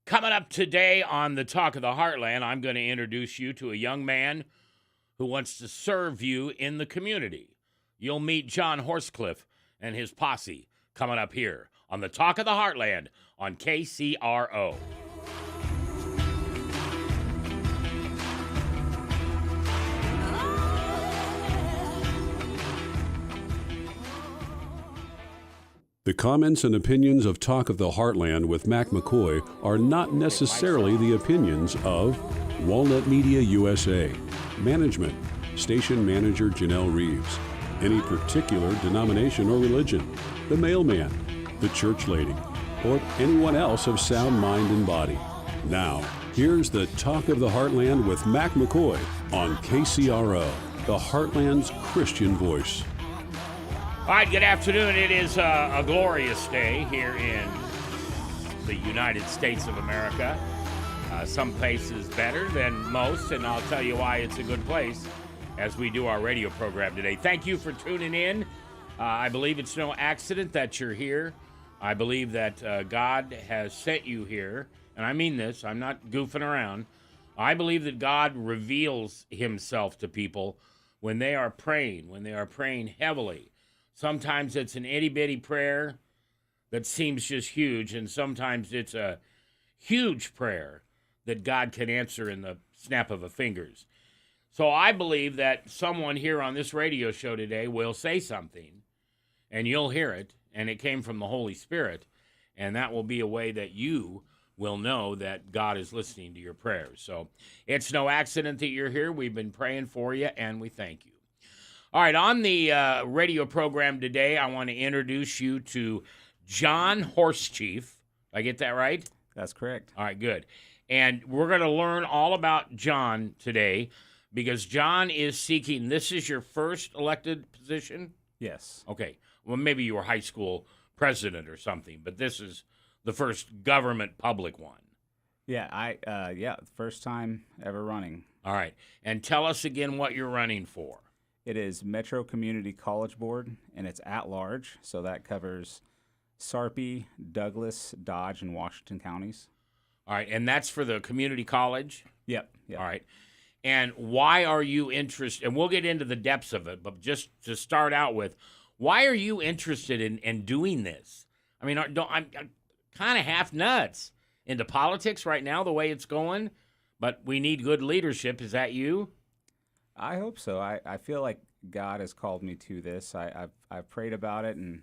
Coming up today on the Talk of the Heartland, I'm going to introduce you to a young man who wants to serve you in the community. You'll meet John Horsechief and his posse coming up here on the Talk of the Heartland on KCRO. The comments and opinions of Talk of the Heartland with Mac McCoy are not necessarily the opinions of Walnut Media USA, management, station manager Janelle Reeves, any particular denomination or religion, the mailman, the church lady, or anyone else of sound mind and body. Now, here's the Talk of the Heartland with Mac McCoy on KCRO, the Heartland's Christian voice. All right, good afternoon. It is a glorious day here in the United States of America. Some places better than most, and I'll tell you why it's a good place as we do our radio program today. Thank you for tuning in. I believe it's no accident that you're here. I believe that God has sent you here, and I mean this. I'm not goofing around. I believe that God reveals himself to people when they are praying heavily. Sometimes it's an itty-bitty prayer that seems just huge, and sometimes it's a huge prayer that God can answer in the snap of a fingers. So I believe that someone here on this radio show today will say something, and you'll hear it, and it came from the Holy Spirit, and that will be a way that you will know that God is listening to your prayers. So it's no accident that you're here. We've been praying for you, and we thank you. All right, on the radio program today, I want to introduce you to John Horsechief. Did I get that right? That's correct. All right, good. And we're going to learn all about John today because John is seeking, this is your first elected position? Yes. Okay. Well, maybe you were high school president or something, but this is the first government public one. Yeah, first time ever running. All right. And tell us again what you're running for. It is Metro Community College Board, and it's at large, so that covers Sarpy, Douglas, Dodge, and Washington counties. All right, and that's for the community college? Yep. All right. And why are you interested, and we'll get into the depths of it, but just to start out with, why are you interested in doing this? I mean, I'm kind of half nuts into politics right now, the way it's going, but we need good leadership. Is that you? I hope so. I feel like God has called me to this. I've prayed about it, and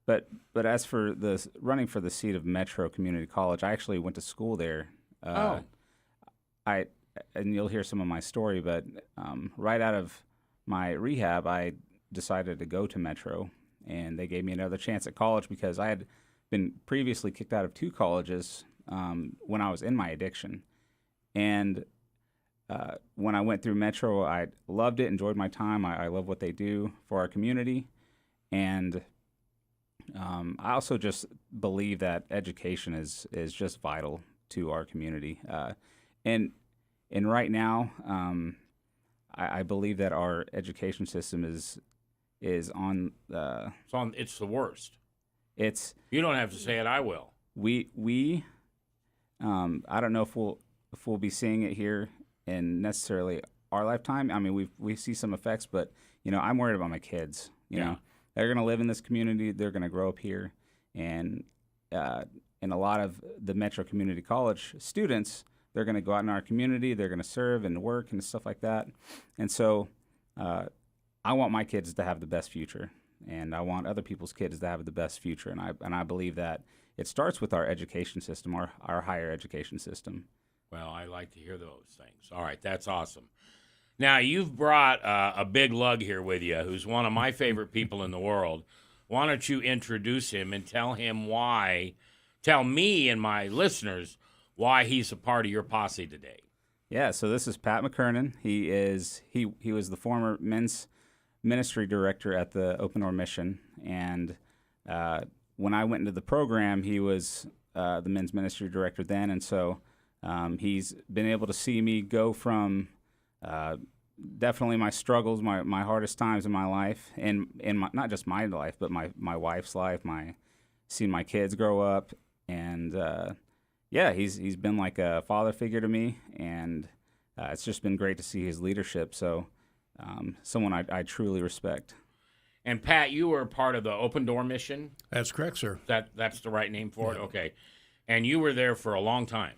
but as for the running for the seat of Metro Community College, I actually went to school there. And you'll hear some of my story, but right out of my rehab, I decided to go to Metro, and they gave me another chance at college because I had been previously kicked out of 2 colleges when I was in my addiction, and when I went through Metro, I loved it, enjoyed my time. I love what they do for our community. And I also just believe that education is just vital to our community. And right now, I believe that our education system is on it's the worst. You don't have to say it, I will. I don't know if we'll be seeing it here in necessarily our lifetime. I mean, we see some effects, but I'm worried about my kids. You know, they're going to live in this community. They're going to grow up here, and a lot of the Metro Community College students, they're going to go out in our community. They're going to serve and work and stuff like that. And so, I want my kids to have the best future, and I want other people's kids to have the best future. And I believe that it starts with our education system, our higher education system. Well, I like to hear those things. All right, that's awesome. Now, you've brought a big lug here with you who's one of my favorite people in the world. Why don't you introduce him and tell me and my listeners why he's a part of your posse today? Yeah, so this is Pat McKernan. He was the former men's ministry director at the Open Door Mission, and when I went into the program, he was the men's ministry director then, and so he's been able to see me go from definitely my struggles, my hardest times in my life, and not just my life, but my wife's life, seeing my kids grow up, And yeah, he's been like a father figure to me, and it's just been great to see his leadership. So someone I truly respect. And Pat, you were part of the Open Door mission. That's correct, sir. That's the right name for it? Okay. And you were there for a long time.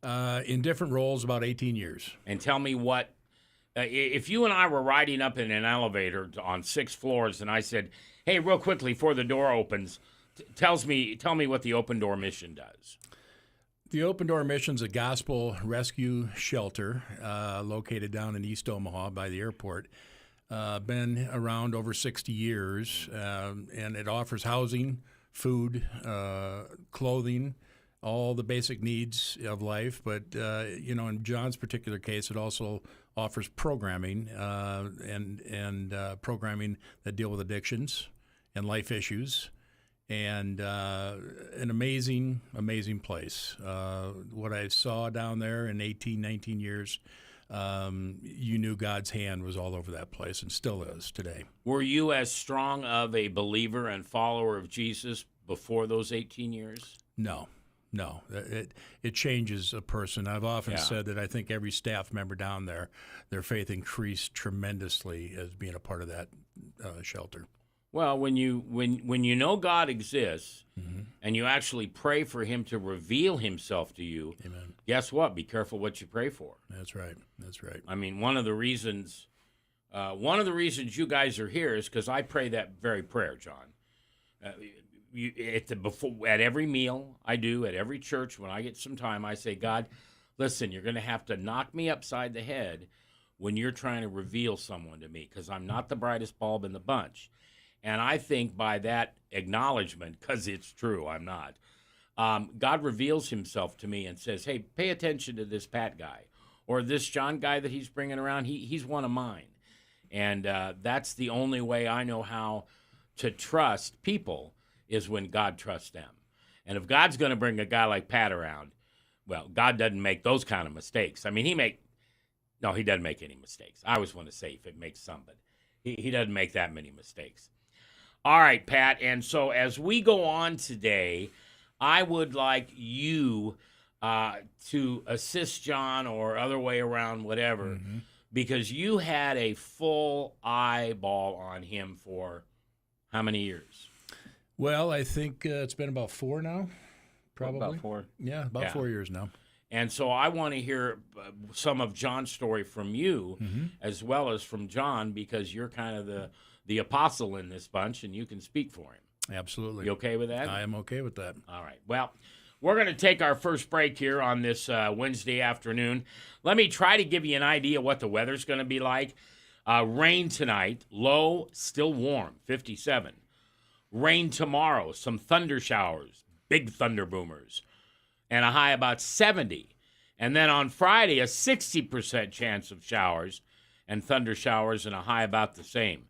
In different roles, about 18 years. And tell me what, if you and I were riding up in an elevator on 6 floors and I said, hey, real quickly before the door opens, tell me what the Open Door mission does. The Open Door Mission's a gospel rescue shelter located down in East Omaha by the airport. Been around over 60 years, and it offers housing, food, clothing, all the basic needs of life. But, in John's particular case, it also offers programming and programming that deal with addictions and life issues. And an amazing, amazing place. What I saw down there in 18, 19 years, you knew God's hand was all over that place and still is today. Were you as strong of a believer and follower of Jesus before those 18 years? No. It changes a person. I've often said that I think every staff member down there, their faith increased tremendously as being a part of that shelter. Well, when you know God exists and you actually pray for him to reveal himself to you, Amen. Guess what? Be careful what you pray for. That's right. I mean, one of the reasons you guys are here is because I pray that very prayer, John. At every meal I do, at every church, when I get some time, I say, God, listen, you're going to have to knock me upside the head when you're trying to reveal someone to me, because I'm not the brightest bulb in the bunch. And I think by that acknowledgement, because it's true, I'm not, God reveals himself to me and says, hey, pay attention to this Pat guy or this John guy that he's bringing around. He's one of mine. And that's the only way I know how to trust people is when God trusts them. And if God's going to bring a guy like Pat around, well, God doesn't make those kind of mistakes. I mean, he doesn't make any mistakes. I always want to say if it makes some, but he doesn't make that many mistakes. All right, Pat, and so as we go on today, I would like you to assist John or other way around, whatever, because you had a full eyeball on him for how many years? Well, I think it's been about 4 now, probably. About 4. Yeah, about 4 years now. And so I want to hear some of John's story from you as well as from John, because you're kind of the apostle in this bunch, and you can speak for him. Absolutely. You okay with that? I am okay with that. All right. Well, we're going to take our first break here on this Wednesday afternoon. Let me try to give you an idea what the weather's going to be like. Rain tonight, low, still warm, 57. Rain tomorrow, some thunder showers, big thunder boomers, and a high about 70. And then on Friday, a 60% chance of showers and thunder showers and a high about the same.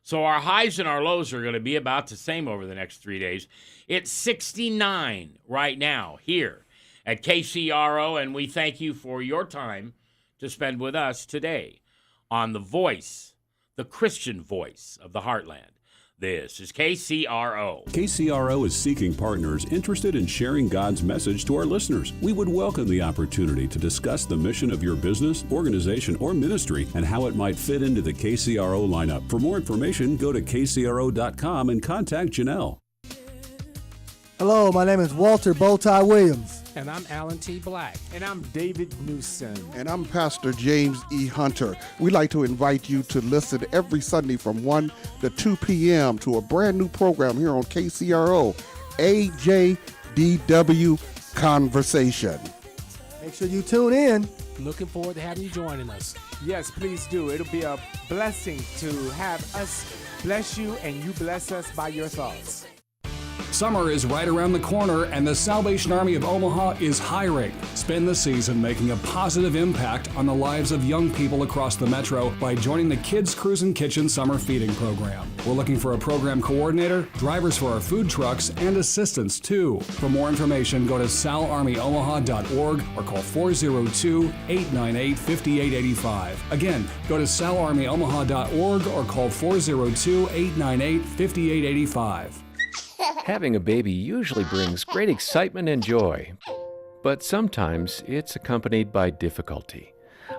So our highs and our lows are going to be about the same over the next 3 days. It's 69 right now here at KCRO, and we thank you for your time to spend with us today on the voice, the Christian voice of the Heartland. This is KCRO. KCRO is seeking partners interested in sharing God's message to our listeners. We would welcome the opportunity to discuss the mission of your business, organization, or ministry and how it might fit into the KCRO lineup. For more information, go to kcro.com and contact Janelle. Hello, my name is Walter Bowtie Williams. And I'm Alan T. Black. And I'm David Newsom. And I'm Pastor James E. Hunter. We'd like to invite you to listen every Sunday from 1 to 2 p.m. to a brand new program here on KCRO, AJDW Conversation. Make sure you tune in. Looking forward to having you joining us. Yes, please do. It'll be a blessing to have us bless you and you bless us by your thoughts. Summer is right around the corner, and the Salvation Army of Omaha is hiring. Spend the season making a positive impact on the lives of young people across the metro by joining the Kids Cruisin' Kitchen Summer Feeding Program. We're looking for a program coordinator, drivers for our food trucks, and assistants too. For more information, go to salarmyomaha.org or call 402-898-5885. Again, go to salarmyomaha.org or call 402-898-5885. Having a baby usually brings great excitement and joy, but sometimes it's accompanied by difficulty.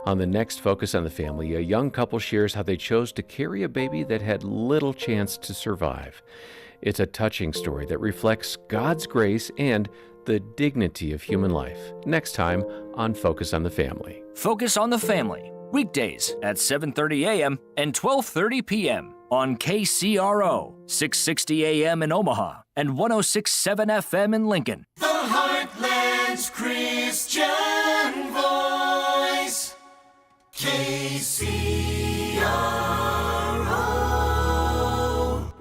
On the next Focus on the Family, a young couple shares how they chose to carry a baby that had little chance to survive. It's a touching story that reflects God's grace and the dignity of human life. Next time on Focus on the Family. Focus on the Family, weekdays at 7:30 a.m. and 12:30 p.m. on KCRO, 660 a.m. in Omaha and 106.7 FM in Lincoln. The Heartland's Christian Voice, KCRO.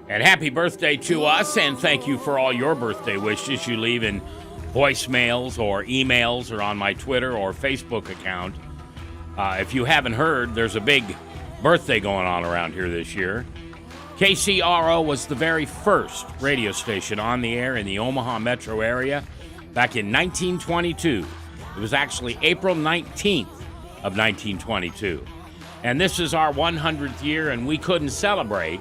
And happy birthday to us, and thank you for all your birthday wishes you leave in voicemails or emails or on my Twitter or Facebook account. If you haven't heard, there's a big birthday going on around here this year. KCRO was the very first radio station on the air in the Omaha metro area back in 1922. It was actually April 19th of 1922. And this is our 100th year, and we couldn't celebrate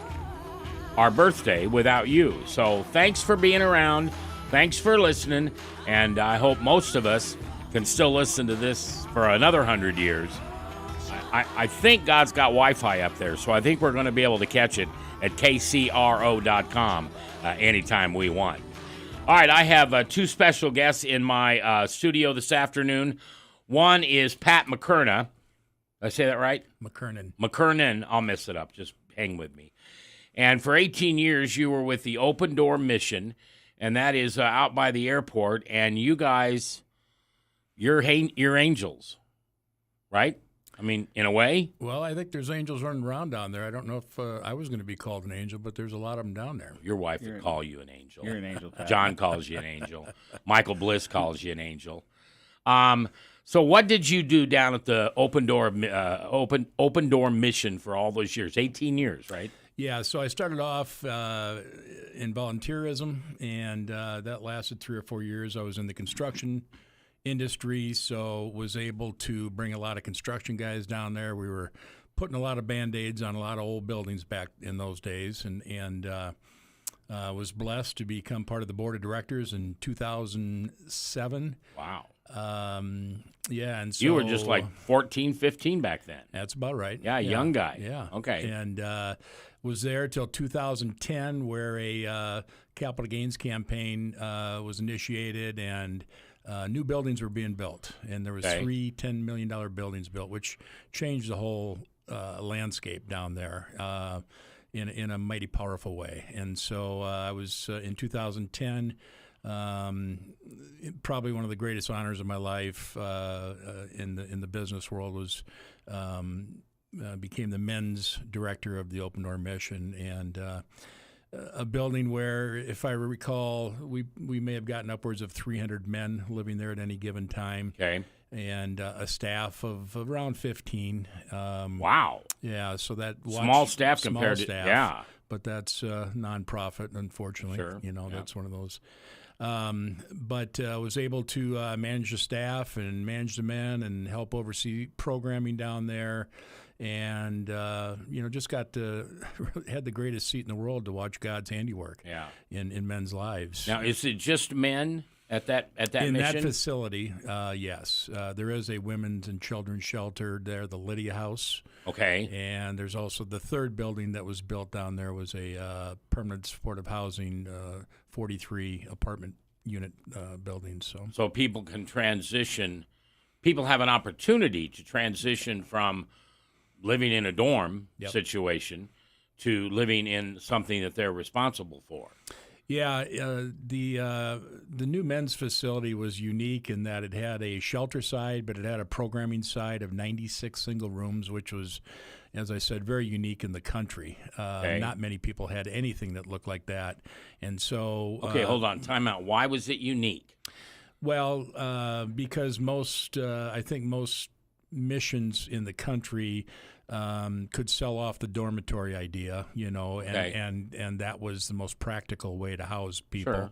our birthday without you. So thanks for being around. Thanks for listening. And I hope most of us can still listen to this for another 100 years. I think God's got Wi-Fi up there, so I think we're going to be able to catch it at kcro.com anytime we want. All right, I have two special guests in my studio this afternoon. One is Pat McKerna. Did I say that right? McKernan. I'll mess it up. Just hang with me. And for 18 years, you were with the Open Door Mission, and that is out by the airport. And you guys, you're angels, right? I mean, in a way. Well, I think there's angels running around down there. I don't know if I was going to be called an angel, but there's a lot of them down there. Your wife would call you an angel. You're an angel, Pat. John calls you an angel. Michael Bliss calls you an angel. So what did you do down at the Open Door Mission for all those years? 18 years, right? Yeah, so I started off in volunteerism, and that lasted 3 or 4 years. I was in the construction industry, so was able to bring a lot of construction guys down there. We were putting a lot of Band-Aids on a lot of old buildings back in those days, and was blessed to become part of the board of directors in 2007. Wow. Yeah, and so you were just like 14, 15 back then. That's about right. Yeah, young guy. Yeah. Okay. And was there till 2010, where a capital gains campaign was initiated, and new buildings were being built, and there was 3 $10 million buildings built, which changed the whole landscape down there in a mighty powerful way. And so I was in 2010. Probably one of the greatest honors of my life in the business world was became the men's director of the Open Door Mission, and a building where, if I recall, we may have gotten upwards of 300 men living there at any given time. Okay. And a staff of around 15. Wow. Yeah, so that small staff compared to, yeah. But that's nonprofit, unfortunately. Sure. That's one of those. But was able to manage the staff and manage the men and help oversee programming down there. And, just had the greatest seat in the world to watch God's handiwork in men's lives. Now, is it just men at that in mission? that facility? Yes. There is a women's and children's shelter there, the Lydia House. Okay. And there's also the third building that was built down there was a permanent supportive housing, 43 apartment unit building. So people can transition. People have an opportunity to transition from living in a dorm situation to living in something that they're responsible for. Yeah, the new men's facility was unique in that it had a shelter side, but it had a programming side of 96 single rooms, which was, as I said, very unique in the country. Not many people had anything that looked like that. And so... Okay, hold on. Time out. Why was it unique? Well, because I think most missions in the country could sell off the dormitory idea, and that was the most practical way to house people. Sure.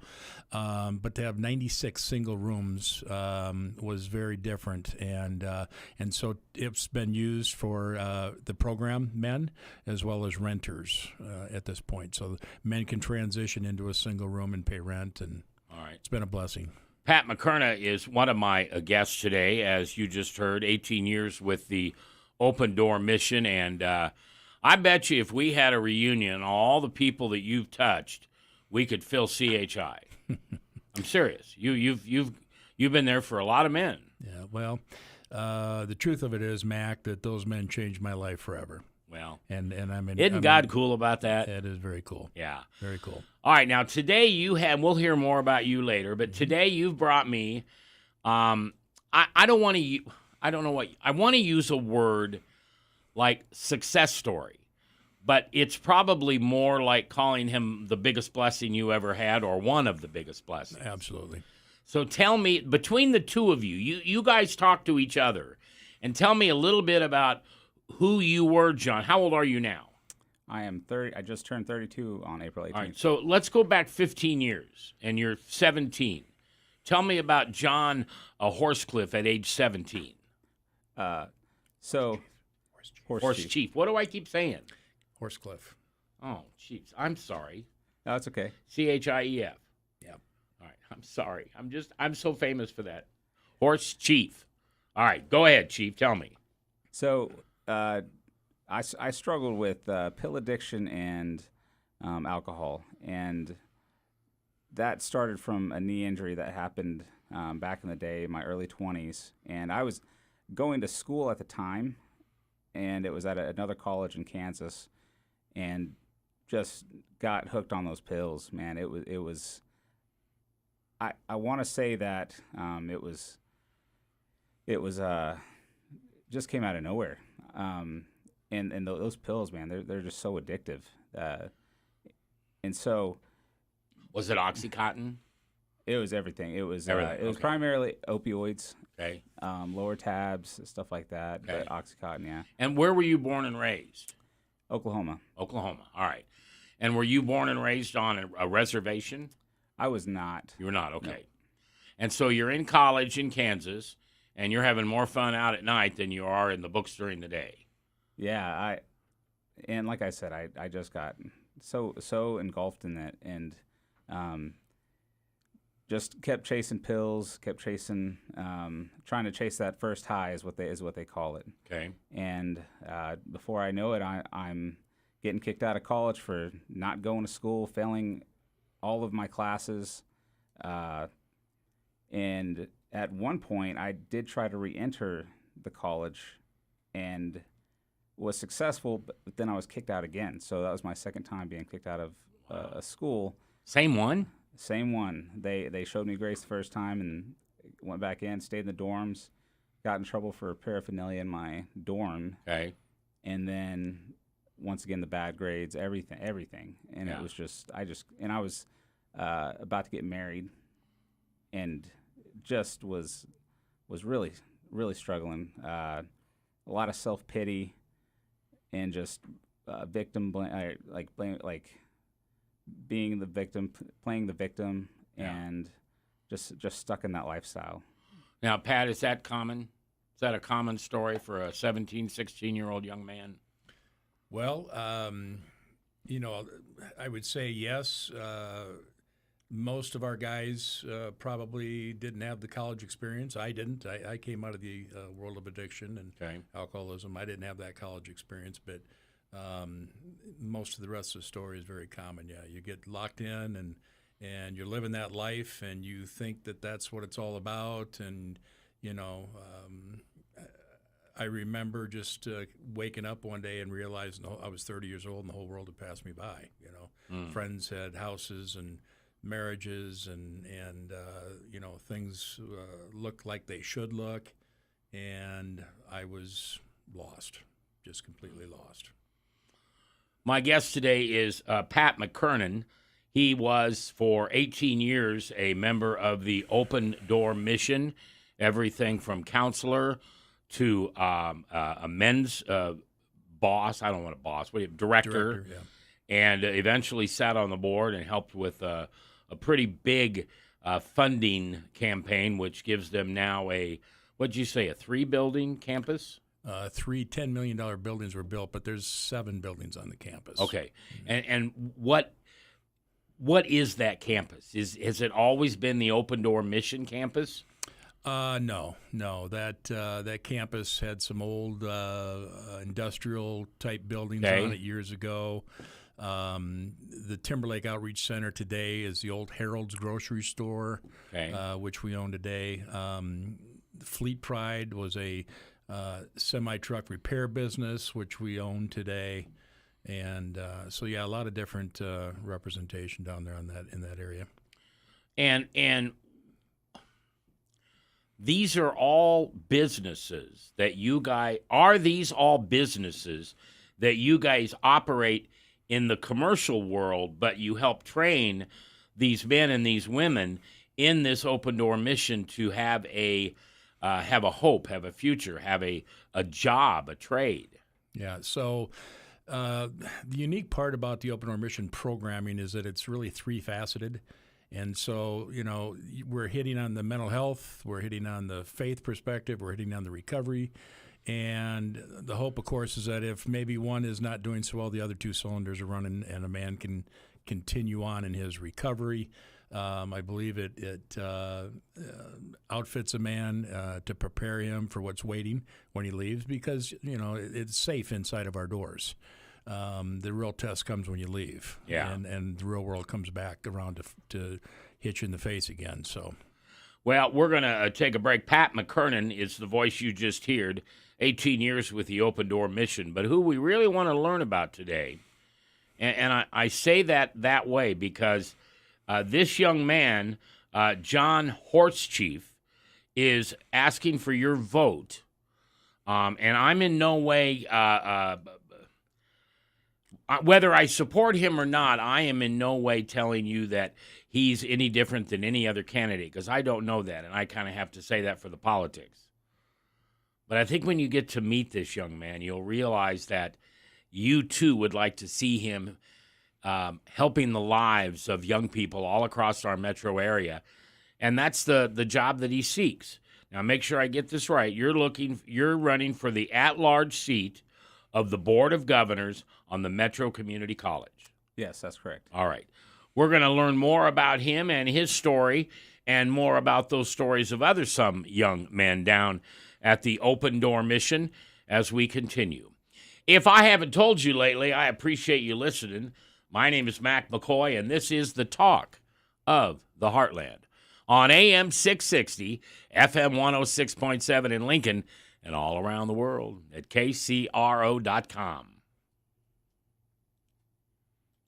But to have 96 single rooms was very different, and so it's been used for the program men as well as renters at this point. So men can transition into a single room and pay rent, and all right, it's been a blessing. Pat McKerna is one of my guests today, as you just heard, 18 years with the Open Door Mission, and I bet you if we had a reunion, all the people that you've touched, we could fill CHI. I'm serious. You've been there for a lot of men. Yeah. Well, the truth of it is, Mac, that those men changed my life forever. Well, and isn't God cool about that? That is very cool. Yeah, very cool. All right, now today we'll hear more about you later, but today you've brought me. I don't want to. I don't know what I want to use a word like success story, but it's probably more like calling him the biggest blessing you ever had, or one of the biggest blessings. Absolutely. So tell me, between the two of you guys talk to each other, and tell me a little bit about who you were, John. How old are you now? I am 30. I just turned 32 on April 18th. All right, so let's go back 15 years, and you're 17. Tell me about John Horsechief at age 17. Horsechief. What do I keep saying? Horsechief. Oh, jeez. I'm sorry. No, it's okay. Chief. Yeah. All right. I'm sorry. I'm so famous for that. Horsechief. All right. Go ahead, Chief. Tell me. So, I struggled with pill addiction and alcohol, and that started from a knee injury that happened back in the day, in my early 20s, and I was going to school at the time, and it was at another college in Kansas, and just got hooked on those pills. Man, it was. I want to say that it was just came out of nowhere. And those pills, man, they're just so addictive. And so, was it OxyContin? It was everything. It was everything. It was primarily opioids. Okay. Lower tabs, stuff like that. Okay. But OxyContin, yeah. And where were you born and raised? Oklahoma. Oklahoma. All right. And were you born and raised on a reservation? I was not. You were not. Okay. No. And so you're in college in Kansas, and you're having more fun out at night than you are in the books during the day. Yeah, and like I said, I just got so engulfed in that, and just kept chasing pills, kept chasing, trying to chase that first high is what they call it. Okay. And before I know it, I'm getting kicked out of college for not going to school, failing all of my classes, and at one point I did try to re-enter the college, and was successful, but then I was kicked out again. So that was my second time being kicked out of a school. Same one? Same one. They showed me grace the first time and went back in, stayed in the dorms, got in trouble for paraphernalia in my dorm. Okay. And then once again the bad grades, everything. And it was just I was about to get married, and just was really struggling. A lot of self-pity. And just victim being the victim, playing the victim, and just stuck in that lifestyle. Now, Pat, is that common? Is that a common story for a 17, 16-year-old young man? Well, I would say yes. Most of our guys probably didn't have the college experience. I didn't. I came out of the world of addiction and alcoholism. I didn't have that college experience, but most of the rest of the story is very common. Yeah, you get locked in and you're living that life, and you think that that's what it's all about. And I remember just waking up one day and realizing I was 30 years old and the whole world had passed me by. Friends had houses and marriages and things looked like they should look, and I was lost, just completely lost. My guest today is Pat McKerna. He was for 18 years a member of the Open Door Mission, everything from counselor to a men's boss. I don't want a boss. Director. Yeah. And eventually sat on the board and helped with a pretty big funding campaign, which gives them now a 3-building campus? 3 $10 million buildings were built, but there's 7 buildings on the campus. Okay. And what is that campus? Has it always been the Open Door Mission campus? No. That campus had some old industrial type buildings on it years ago. The Timberlake Outreach Center today is the old Harold's grocery store, which we own today. Fleet Pride was a semi-truck repair business, which we own today. And so, a lot of different representation down there in that area. And these are all businesses that you guys operate in the commercial world, but you help train these men and these women in this Open Door Mission to have a hope, have a future, have a job, a trade. Yeah. So the unique part about the Open Door Mission programming is that it's really 3-faceted. And so, we're hitting on the mental health, we're hitting on the faith perspective, we're hitting on the recovery. And the hope, of course, is that if maybe one is not doing so well, the other 2 cylinders are running and a man can continue on in his recovery. I believe it outfits a man to prepare him for what's waiting when he leaves because, it's safe inside of our doors. The real test comes when you leave. Yeah. And the real world comes back around to hit you in the face again. So, well, we're going to take a break. Pat McKernan is the voice you just heard, 18 years with the Open Door Mission. But who we really want to learn about today, and I say that way because this young man, John Horsechief, is asking for your vote. And I'm in no way, whether I support him or not, I am in no way telling you that he's any different than any other candidate because I don't know that, and I kind of have to say that for the politics. But I think when you get to meet this young man, you'll realize that you, too, would like to see him helping the lives of young people all across our metro area, and that's the job that he seeks. Now, make sure I get this right. You're running for the at-large seat of the Board of Governors on the Metro Community College. Yes, that's correct. All right. We're going to learn more about him and his story and more about those stories of some young men down at the Open Door Mission as we continue. If I haven't told you lately, I appreciate you listening. My name is Mac McCoy, and this is the Talk of the Heartland on AM 660, FM 106.7 in Lincoln, and all around the world at kcro.com.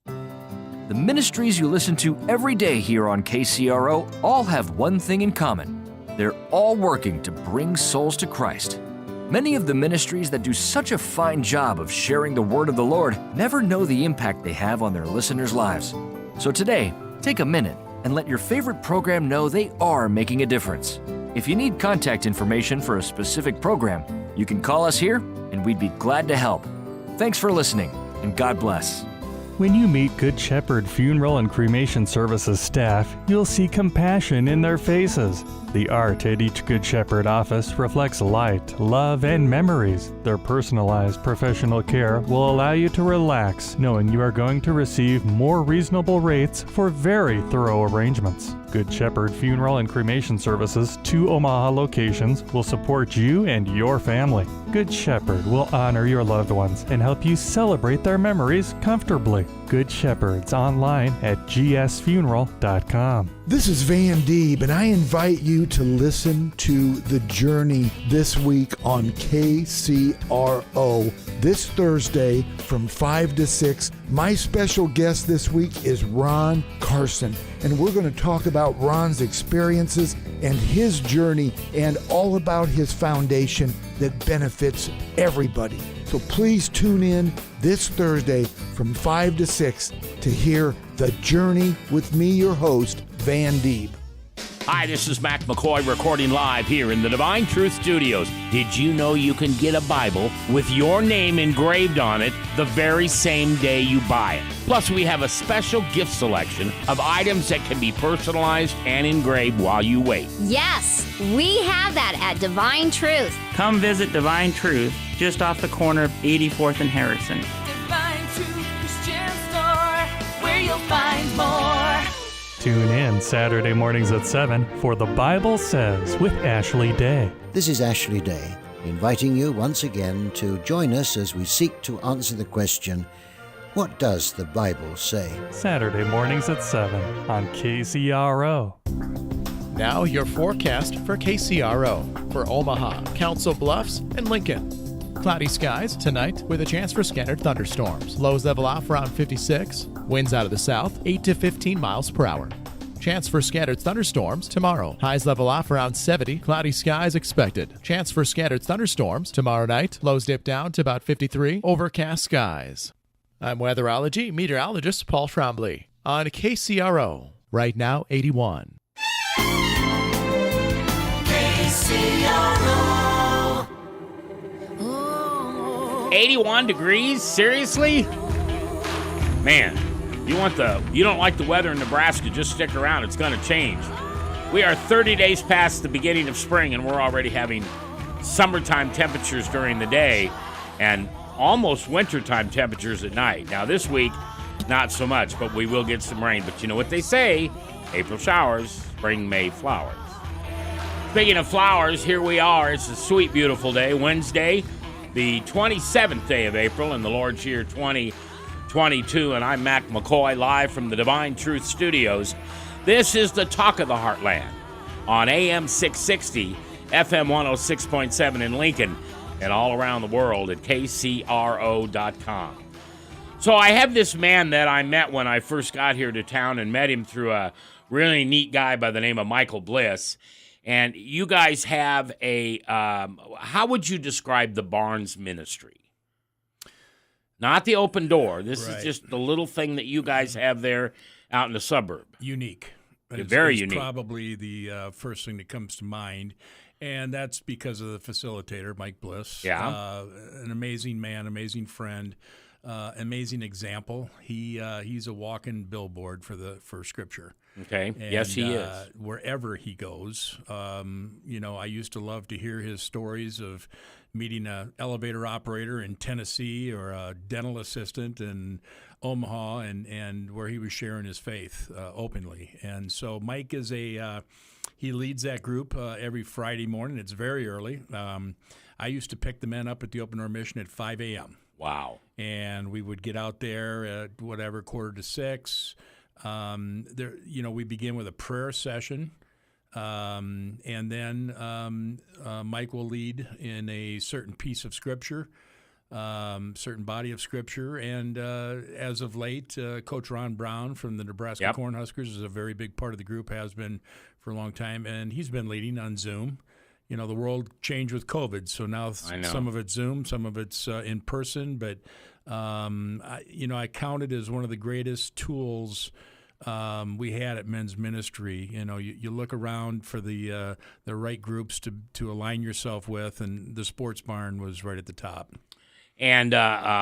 The ministries you listen to every day here on KCRO all have one thing in common. They're all working to bring souls to Christ. Many of the ministries that do such a fine job of sharing the word of the Lord never know the impact they have on their listeners' lives. So today, take a minute and let your favorite program know they are making a difference. If you need contact information for a specific program, you can call us here and we'd be glad to help. Thanks for listening, and God bless. When you meet Good Shepherd Funeral and Cremation Services staff, you'll see compassion in their faces. The art at each Good Shepherd office reflects light, love, and memories. Their personalized professional care will allow you to relax, knowing you are going to receive more reasonable rates for very thorough arrangements. Good Shepherd Funeral and Cremation Services, 2 Omaha locations, will support you and your family. Good Shepherd will honor your loved ones and help you celebrate their memories comfortably. Good Shepherd's online at gsfuneral.com. This is Van Deeb, and I invite you to listen to The Journey this week on KCRO. This Thursday from 5 to 6, my special guest this week is Ron Carson, and we're going to talk about Ron's experiences and his journey and all about his foundation that benefits everybody. So please tune in this Thursday from 5 to 6 to hear The Journey with me, your host, Van Deeb. Hi, this is Mac McCoy recording live here in the Divine Truth Studios. Did you know you can get a Bible with your name engraved on it the very same day you buy it? Plus, we have a special gift selection of items that can be personalized and engraved while you wait. Yes, we have that at Divine Truth. Come visit Divine Truth just off the corner of 84th and Harrison. Divine Truth Christian Store, where you'll find more. Tune in Saturday mornings at 7 for The Bible Says with Ashley Day. This is Ashley Day, inviting you once again to join us as we seek to answer the question, what does the Bible say? Saturday mornings at 7 on KCRO. Now your forecast for KCRO for Omaha, Council Bluffs, and Lincoln. Cloudy skies tonight with a chance for scattered thunderstorms. Lows level off around 56. Winds out of the south 8 to 15 miles per hour. Chance for scattered thunderstorms tomorrow. Highs level off around 70. Cloudy skies expected. Chance for scattered thunderstorms tomorrow night. Lows dip down to about 53. Overcast skies. I'm weatherology meteorologist Paul Trombley on KCRO. Right now, 81. KCRO. 81 degrees? Seriously? Man, you don't like the weather in Nebraska, just stick around. It's going to change. We are 30 days past the beginning of spring, and we're already having summertime temperatures during the day and almost wintertime temperatures at night. Now, this week, not so much, but we will get some rain. But you know what they say, April showers, spring, May flowers. Speaking of flowers, here we are. It's a sweet, beautiful day, Wednesday, the 27th day of April in the Lord's year 2022, and I'm Mac McCoy, live from the Divine Truth Studios. This is the Talk of the Heartland on AM 660, FM 106.7 in Lincoln, and all around the world at KCRO.com. So I have this man that I met when I first got here to town and met him through a really neat guy by the name of Michael Bliss. And you guys have a, how would you describe the Barnes ministry? Not the open door. This is just the little thing that you guys have there out in the suburb. Unique. Very unique. Probably the first thing that comes to mind. And that's because of the facilitator, Mike Bliss. Yeah. An amazing man, amazing friend, amazing example. He's a walking billboard for Scripture. Okay. And, yes, he is. Wherever he goes, I used to love to hear his stories of meeting an elevator operator in Tennessee or a dental assistant in Omaha, and where he was sharing his faith openly. And so Mike is he leads that group every Friday morning. It's very early. I used to pick the men up at the Open Door Mission at 5 a.m. Wow. And we would get out there at 5:45. We begin with a prayer session, and then Mike will lead in a certain piece of Scripture, certain body of Scripture, and as of late, Coach Ron Brown from the Nebraska Cornhuskers is a very big part of the group, has been for a long time, and he's been leading on Zoom. The world changed with COVID, so now some of it's Zoom, some of it's in person, but I count it as one of the greatest tools we had at men's ministry. You look around for the right groups to align yourself with, and the Sports Barn was right at the top. And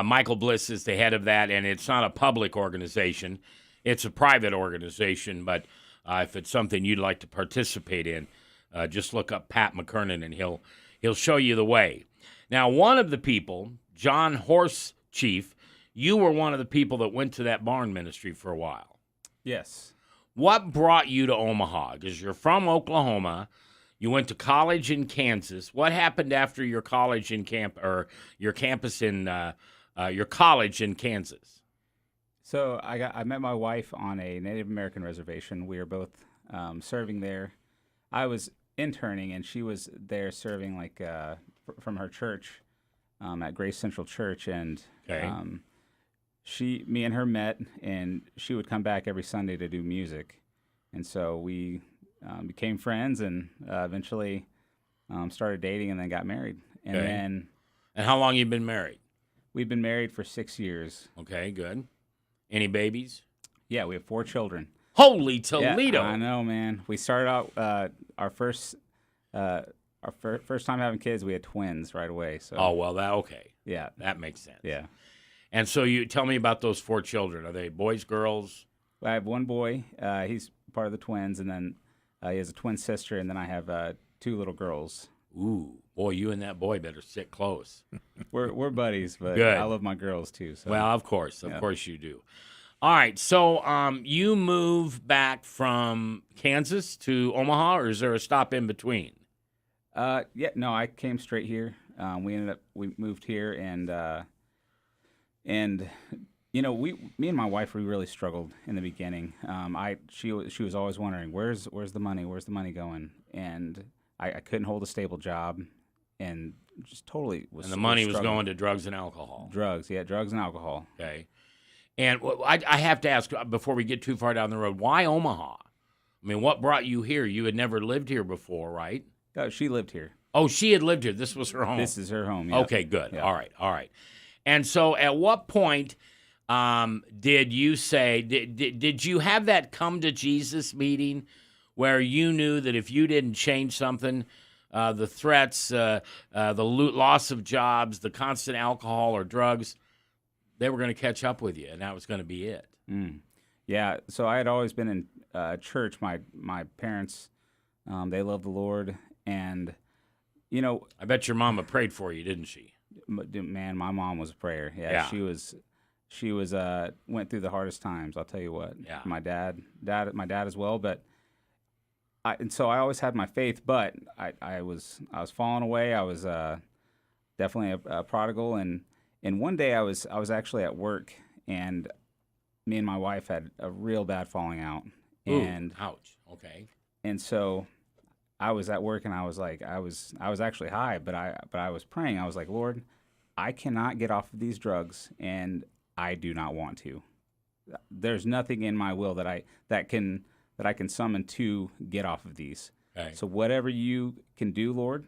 Michael Bliss is the head of that, and it's not a public organization. It's a private organization, but if it's something you'd like to participate in, just look up Pat McKernan, and he'll show you the way. Now, one of the people, John Horsechief, you were one of the people that went to that barn ministry for a while. Yes. What brought you to Omaha? Because you're from Oklahoma. You went to college in Kansas. What happened after your college in your campus in your college in Kansas? So I met my wife on a Native American reservation. We were both serving there. I was interning, and she was there serving from her church at Grace Central Church, and me and her met, and she would come back every Sunday to do music, and so we became friends, and eventually started dating, and then got married. And how long you been married? We've been married for 6 years. Okay, good. Any babies? Yeah, we have 4 children. Holy Toledo! Yeah, I know, man. We started out our first time having kids. We had twins right away. So. Oh well, okay. Yeah, that makes sense. Yeah. And so you tell me about those 4 children. Are they boys, girls? I have one boy. He's part of the twins, and then he has a twin sister, and then I have 2 little girls. Ooh, boy, you and that boy better sit close. We're buddies, but Good. I love my girls too. So. Well, of course you do. All right, so you move back from Kansas to Omaha, or is there a stop in between? Yeah, no, I came straight here. We moved here, and you know, me and my wife, we really struggled in the beginning. She was always wondering, where's the money? Where's the money going? And I couldn't hold a stable job, and just totally was. And the money was struggling. going to drugs and alcohol. Drugs and alcohol. Okay. And I have to ask, before we get too far down the road, why Omaha? I mean, what brought you here? You had never lived here before, right? She lived here. Oh, she had lived here. This was her home. This is her home. Yep. Okay, good. Yep. All right. And so, at what point did you say? Did you have that come to Jesus meeting where you knew that if you didn't change something, the threats, the loss of jobs, the constant alcohol or drugs, they were going to catch up with you, and that was going to be it? Yeah. So I had always been in church. My parents, they love the Lord, and you know, I bet your mama prayed for you, didn't she? Man, my mom was a prayer. Yeah. She was went through the hardest times. I'll tell you what. Yeah. My dad as well. But and so I always had my faith, but I was falling away. I was definitely a prodigal, and one day I was actually at work, and me and my wife had a real bad falling out. And ouch. Okay. And so I was at work, and I was like, I was actually high, but I was praying. I was like, Lord, I cannot get off of these drugs, and I do not want to. There's nothing in my will that I can summon to get off of these. Okay. So whatever you can do, Lord,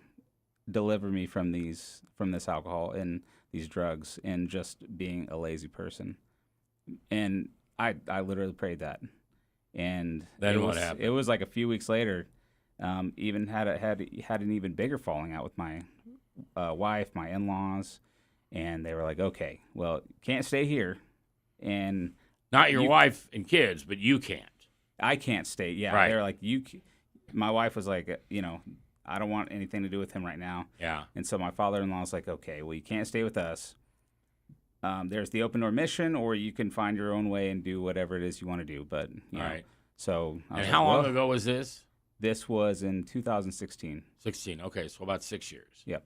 deliver me from this alcohol and these drugs and just being a lazy person. And I literally prayed that. And then what happened? It was like a few weeks later. Even had an even bigger falling out with my wife, my in-laws, and they were like, "Okay, well, can't stay here." And not your wife and kids, but you can't. I can't stay. Yeah, right. They were like, my wife was like, I don't want anything to do with him right now. Yeah. And so my father-in-law was like, "Okay, well, you can't stay with us. There's the Open Door Mission, or you can find your own way and do whatever it is you want to do." But all right. So and how long ago was this? This was in 2016. 16. Okay, so about 6 years. Yep.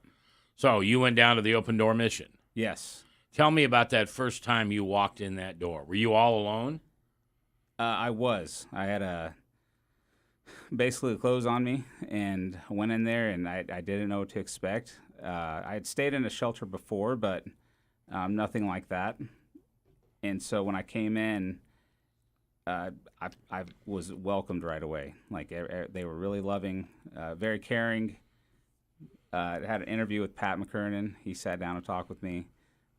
So you went down to the Open Door Mission. Yes. Tell me about that first time you walked in that door. Were you all alone? I was. I had basically clothes on me and went in there, and I didn't know what to expect. I had stayed in a shelter before, but nothing like that. And so when I came in, I was welcomed right away. Like they were really loving, very caring. I had an interview with Pat McKernan. He sat down and talked with me.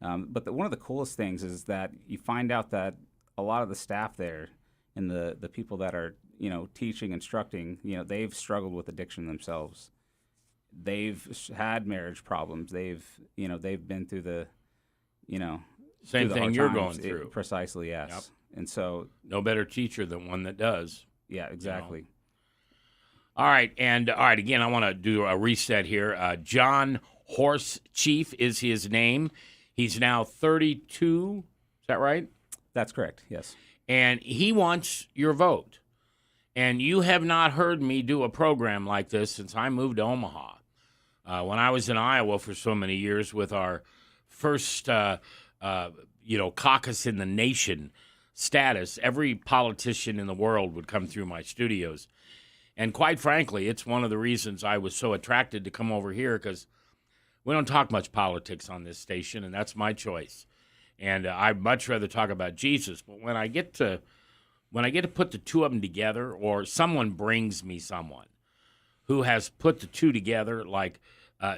But one of the coolest things is that you find out that a lot of the staff there and the people that are teaching, instructing, they've struggled with addiction themselves. They've had marriage problems. They've been through the same through the thing hard you're times. going through. Precisely, yes. Yep. And so no better teacher than one that does. Yeah, exactly. All right, again, I want to do a reset here. John Horsechief is his name. He's now 32. Is that right? That's correct, yes. And he wants your vote. And you have not heard me do a program like this since I moved to Omaha. When I was in Iowa for so many years with our first, caucus in the nation status, every politician in the world would come through my studios. And quite frankly, it's one of the reasons I was so attracted to come over here, because we don't talk much politics on this station, and that's my choice. And I'd much rather talk about Jesus. But when I get to put the two of them together, or someone brings me someone who has put the two together, like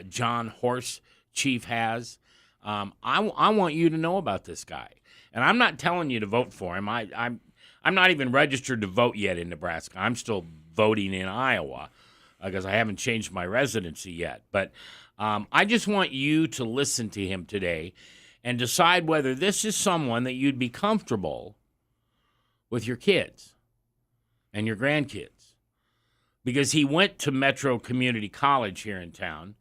John Horsechief has, I want you to know about this guy. And I'm not telling you to vote for him. I'm I'm not even registered to vote yet in Nebraska. I'm still voting in Iowa because I haven't changed my residency yet. But I just want you to listen to him today and decide whether this is someone that you'd be comfortable with your kids and your grandkids. Because he went to Metro Community College here in town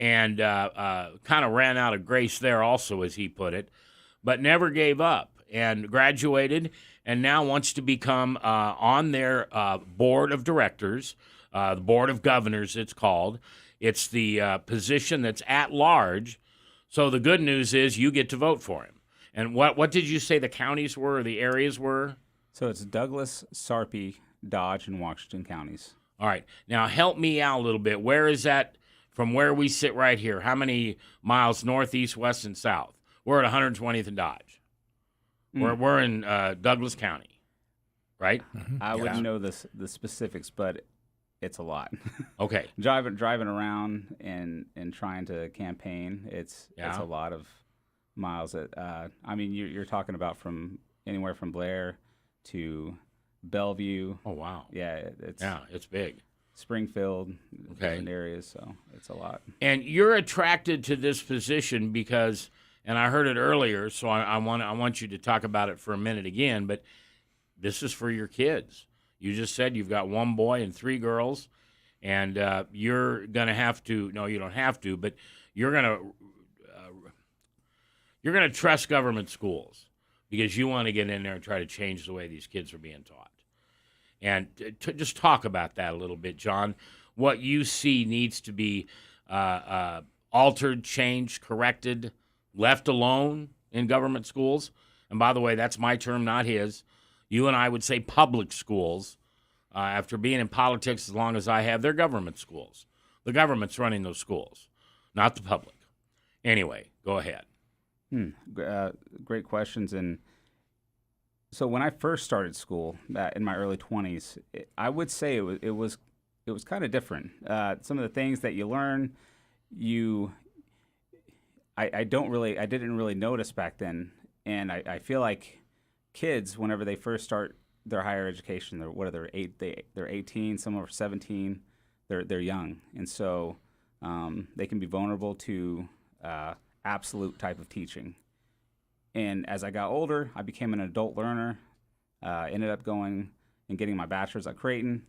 and kind of ran out of grace there also, as he put it, but never gave up and graduated and now wants to become on their board of directors, the board of governors it's called. It's the position that's at large. So the good news is you get to vote for him. And what did you say the counties were or the areas were? So it's Douglas, Sarpy, Dodge, and Washington counties. All right. Now help me out a little bit. Where is that from where we sit right here? How many miles north, east, west, and south? We're at 120th and Dodge. We're in Douglas County, right? I wouldn't know the specifics, but it's a lot. Okay. driving around and trying to campaign, it's a lot of miles. I mean, you're talking about from anywhere from Blair to Bellevue. Oh wow. Yeah, it's big. Springfield, different areas, so it's a lot. And you're attracted to this position because, and I heard it earlier, so I want you to talk about it for a minute again, but this is for your kids. You just said you've got one boy and 3 girls, and you're going to have to, no, you don't have to, but you're going to trust government schools because you want to get in there and try to change the way these kids are being taught. And to just talk about that a little bit, John, what you see needs to be altered, changed, corrected, left alone in government schools. And by the way, that's my term, not his. You and I would say public schools. After being in politics as long as I have, they're government schools. The government's running those schools, not the public. Anyway, go ahead. Great questions. And so when I first started school in my early 20s, I would say it was kind of different. Some of the things that you learn, I didn't really notice back then, and I feel like kids, whenever they first start their higher education, they're 18, some are 17, they're young, and so they can be vulnerable to absolute type of teaching. And as I got older, I became an adult learner. Ended up going and getting my bachelor's at Creighton,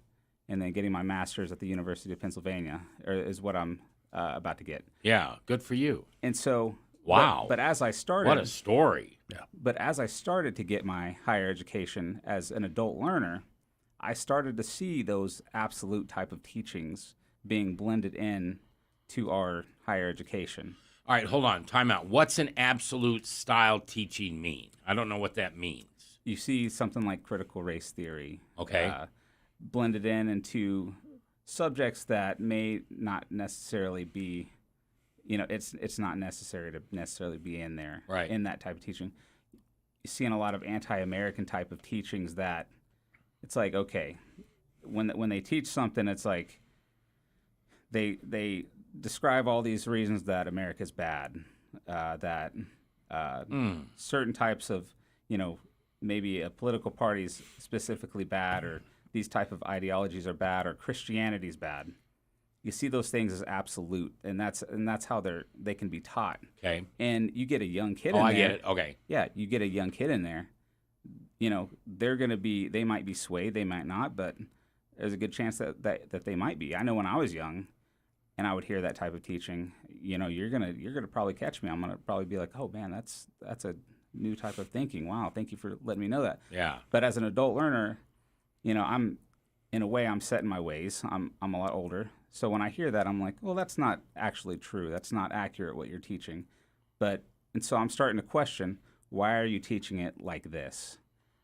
and then getting my master's at the University of Pennsylvania is what I'm about to get. Yeah, good for you. And so, wow. But as I started, what a story. Yeah. But as I started to get my higher education as an adult learner, I started to see those absolute type of teachings being blended in to our higher education. All right, hold on. Time out. What's an absolute style teaching mean? I don't know what that means. You see something like critical race theory. Okay. Blended into subjects that may not necessarily be, it's not necessary to necessarily be in there. Right. In that type of teaching. You're seeing a lot of anti-American type of teachings that it's like, okay, when they teach something, it's like they describe all these reasons that America's bad, that certain types of, maybe a political party's specifically bad, or these type of ideologies are bad, or Christianity's bad. You see those things as absolute, and that's how they can be taught. Okay. And you get a young kid in there. I get it. Okay. Yeah, you get a young kid in there. They might be swayed, they might not, but there's a good chance that they might be. I know when I was young, and I would hear that type of teaching, you're gonna probably catch me. I'm gonna probably be like, oh man, that's a new type of thinking. Wow, thank you for letting me know that. Yeah. But as an adult learner, I'm set in my ways. I'm a lot older, so when I hear that, I'm like, well, that's not actually true. That's not accurate what you're teaching. And so I'm starting to question, why are you teaching it like this?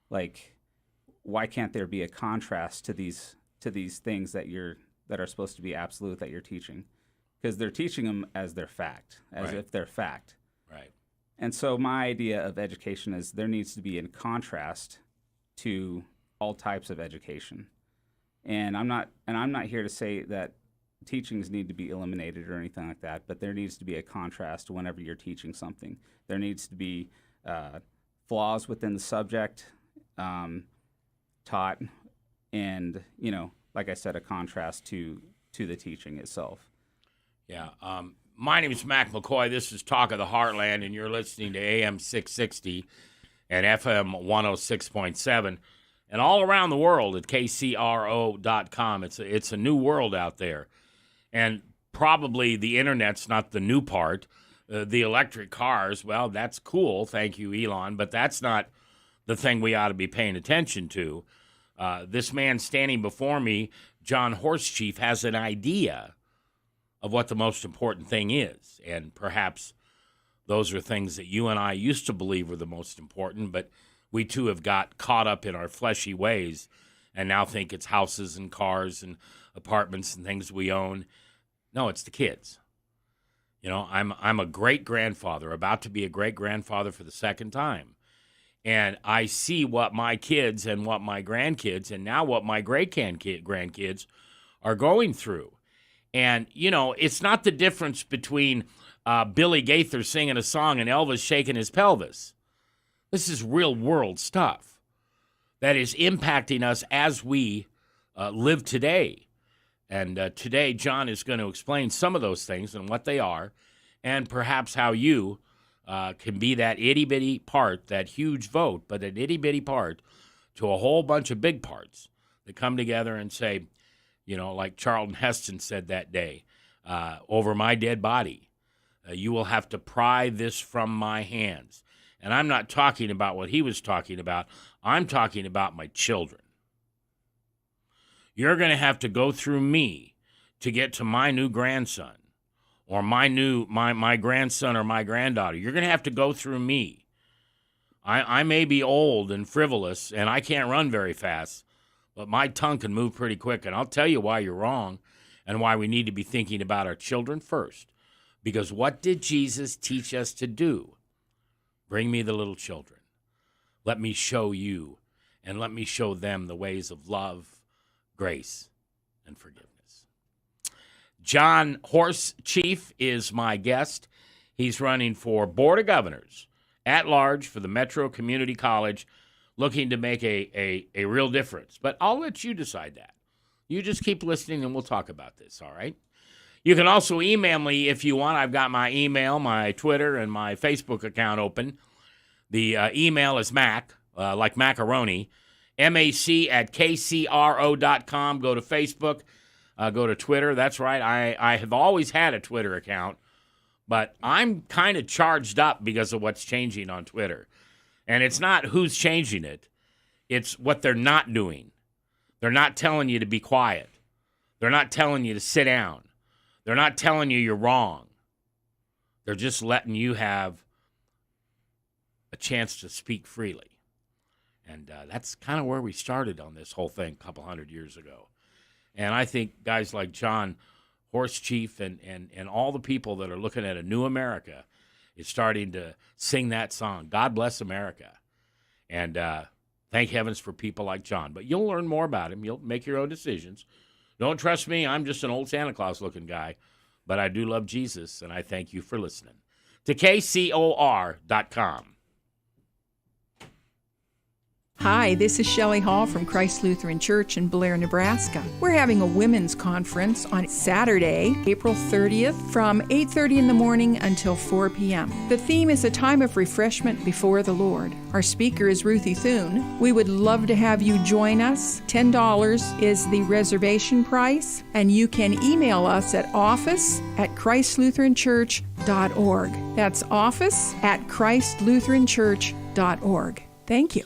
Like, why can't there be a contrast to these things that are supposed to be absolute that you're teaching? Because they're teaching them as their fact, as if they're fact. Right. And so my idea of education is there needs to be a contrast to all types of education. And I'm not here to say that teachings need to be eliminated or anything like that, but there needs to be a contrast whenever you're teaching something. There needs to be flaws within the subject. taught, and like I said, a contrast to the teaching itself. Yeah. My name is Mac McCoy. This is Talk of the Heartland, and you're listening to AM 660 and FM 106.7, and all around the world at kcro.com. It's a new world out there, and probably the internet's not the new part. The electric cars, well, that's cool. Thank you, Elon, but that's not the thing we ought to be paying attention to. This man standing before me, John Horsechief, has an idea of what the most important thing is, and perhaps those are things that you and I used to believe were the most important, but we too have got caught up in our fleshy ways and now think it's houses and cars and apartments and things we own. No, it's the kids. I'm a great-grandfather, about to be a great-grandfather for the second time. And I see what my kids and what my grandkids and now what my great-grandkids are going through. And, it's not the difference between Billy Gaither singing a song and Elvis shaking his pelvis. This is real-world stuff that is impacting us as we live today. And today, John is going to explain some of those things and what they are, and perhaps how you can be that itty-bitty part, that huge vote, but an itty-bitty part to a whole bunch of big parts that come together and say, like Charlton Heston said that day, over my dead body, you will have to pry this from my hands. And I'm not talking about what he was talking about. I'm talking about my children. You're going to have to go through me to get to my new grandson or my grandson or my granddaughter. You're going to have to go through me. I may be old and frivolous, and I can't run very fast, but my tongue can move pretty quick, and I'll tell you why you're wrong and why we need to be thinking about our children first. Because what did Jesus teach us to do? Bring me the little children. Let me show you, and let me show them the ways of love, grace, and forgiveness. John Horsechief is my guest. He's running for Board of Governors at large for the Metro Community College, looking to make a real difference. But I'll let you decide that. You just keep listening, and we'll talk about this, all right? You can also email me if you want. I've got my email, my Twitter, and my Facebook account open. The email is Mac, like macaroni, mac@kcro.com. Go to Facebook, go to Twitter. That's right. I have always had a Twitter account, but I'm kind of charged up because of what's changing on Twitter. And it's not who's changing it. It's what they're not doing. They're not telling you to be quiet. They're not telling you to sit down. They're not telling you you're wrong. They're just letting you have a chance to speak freely. And that's kind of where we started on this whole thing a couple hundred years ago. And I think guys like John Horsechief and all the people that are looking at a new America is starting to sing that song, God Bless America. And thank heavens for people like John. But you'll learn more about him. You'll make your own decisions. Don't trust me. I'm just an old Santa Claus-looking guy. But I do love Jesus, and I thank you for listening to KCOR.com. Hi, this is Shelley Hall from Christ Lutheran Church in Blair, Nebraska. We're having a women's conference on Saturday, April 30th from 8:30 in the morning until 4 p.m. The theme is a time of refreshment before the Lord. Our speaker is Ruthie Thune. We would love to have you join us. $10 is the reservation price, and you can email us at office@christlutheranchurch.org. That's office@christlutheranchurch.org. Thank you.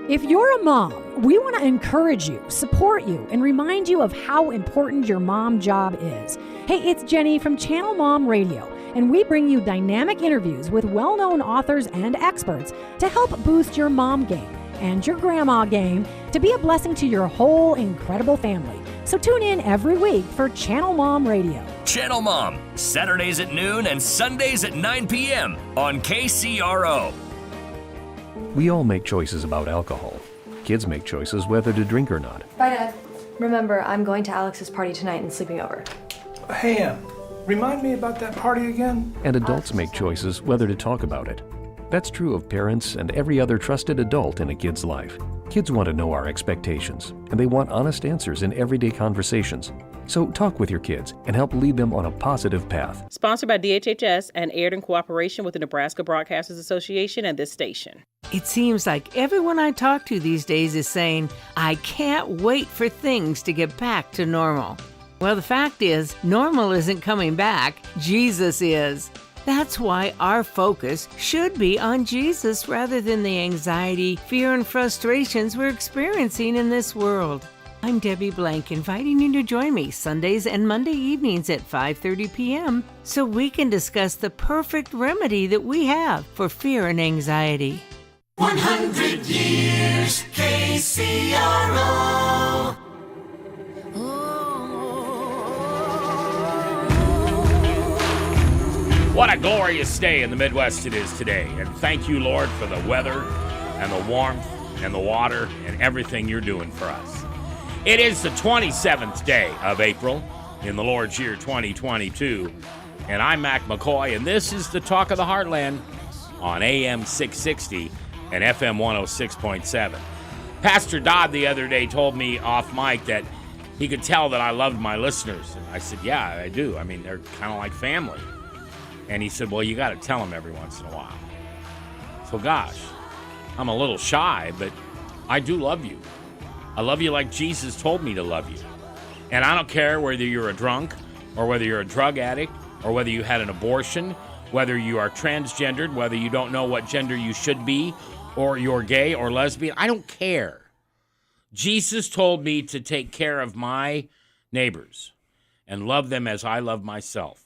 If you're a mom, we want to encourage you, support you, and remind you of how important your mom job is. Hey, it's Jenny from Channel Mom Radio, and we bring you dynamic interviews with well-known authors and experts to help boost your mom game and your grandma game to be a blessing to your whole incredible family. So tune in every week for Channel Mom Radio. Channel Mom, Saturdays at noon and Sundays at 9 p.m. on KCRO. We all make choices about alcohol. Kids make choices whether to drink or not. Bye, Dad. Remember, I'm going to Alex's party tonight and sleeping over. Hey, remind me about that party again? And adults make choices whether to talk about it. That's true of parents and every other trusted adult in a kid's life. Kids want to know our expectations, and they want honest answers in everyday conversations. So talk with your kids and help lead them on a positive path. Sponsored by DHHS and aired in cooperation with the Nebraska Broadcasters Association and this station. It seems like everyone I talk to these days is saying, I can't wait for things to get back to normal. Well, the fact is, normal isn't coming back. Jesus is. That's why our focus should be on Jesus rather than the anxiety, fear, and frustrations we're experiencing in this world. I'm Debbie Blank, inviting you to join me Sundays and Monday evenings at 5:30 p.m. so we can discuss the perfect remedy that we have for fear and anxiety. 100 years KCRO. What a glorious day in the Midwest it is today. And thank you, Lord, for the weather and the warmth and the water and everything you're doing for us. It is the 27th day of April in the Lord's year 2022. And I'm Mac McCoy, and this is the Talk of the Heartland on AM 660 and FM 106.7. Pastor Dodd the other day told me off mic that he could tell that I loved my listeners. And I said, yeah, I do. I mean, they're kind of like family. And he said, well, you got to tell them every once in a while. So, gosh, I'm a little shy, but I do love you. I love you like Jesus told me to love you. And I don't care whether you're a drunk or whether you're a drug addict or whether you had an abortion, whether you are transgendered, whether you don't know what gender you should be, or you're gay or lesbian. I don't care. Jesus told me to take care of my neighbors and love them as I love myself.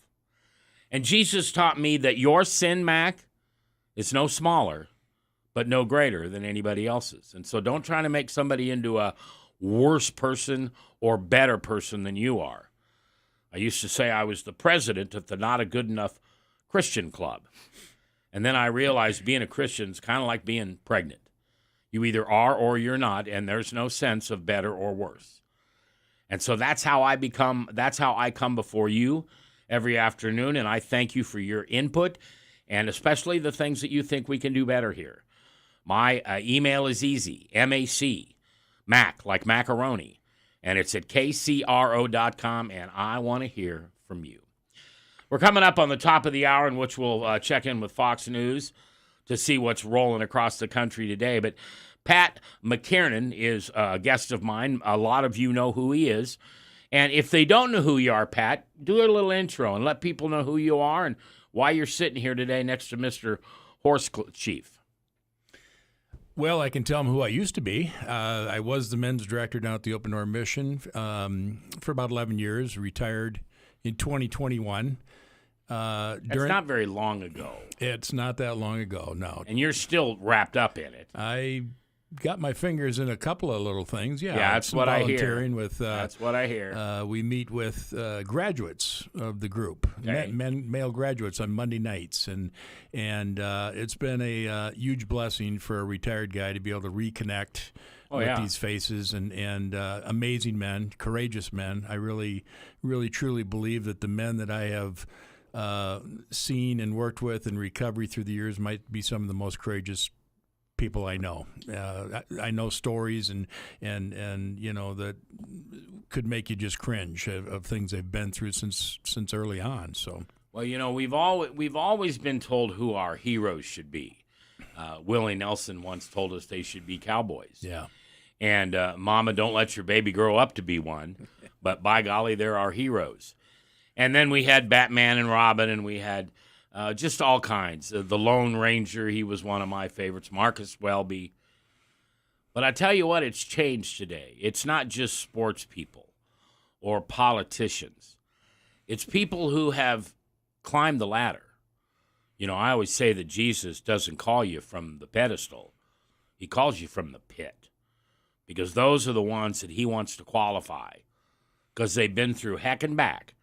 And Jesus taught me that your sin, Mac, is no smaller, but no greater than anybody else's. And so don't try to make somebody into a worse person or better person than you are. I used to say I was the president of the Not a Good Enough Christian Club. And then I realized being a Christian is kind of like being pregnant. You either are or you're not, and there's no sense of better or worse. And so that's how I come before you every afternoon, and I thank you for your input, and especially the things that you think we can do better here. My email is easy, Mac, like macaroni, and it's at kcro.com, and I want to hear from you. We're coming up on the top of the hour in which we'll check in with Fox News to see what's rolling across the country today, but Pat McKiernan is a guest of mine. A lot of you know who he is. And if they don't know who you are, Pat, do a little intro and let people know who you are and why you're sitting here today next to Mr. Horsechief. Well, I can tell them who I used to be. I was the men's director down at the Open Door Mission for about 11 years, retired in 2021. That's not very long ago. It's not that long ago, no. And you're still wrapped up in it. I got my fingers in a couple of little things. Yeah, that's what I hear. Volunteering with. That's what I hear. We meet with graduates of the group, okay. male graduates on Monday nights, and it's been a huge blessing for a retired guy to be able to reconnect with these faces and amazing men, courageous men. I really, really, truly believe that the men that I have seen and worked with in recovery through the years might be some of the most courageous people I know. I know stories and you know that could make you just cringe of things they've been through since early on. So well, you know, we've always been told who our heroes should be. Willie Nelson once told us they should be cowboys. Yeah. And Mama, don't let your baby grow up to be one. But by golly, they're our heroes. And then we had Batman and Robin, and we had just all kinds. The Lone Ranger, he was one of my favorites. Marcus Welby. But I tell you what, it's changed today. It's not just sports people or politicians. It's people who have climbed the ladder. You know, I always say that Jesus doesn't call you from the pedestal. He calls you from the pit. Because those are the ones that he wants to qualify. Because they've been through heck and back.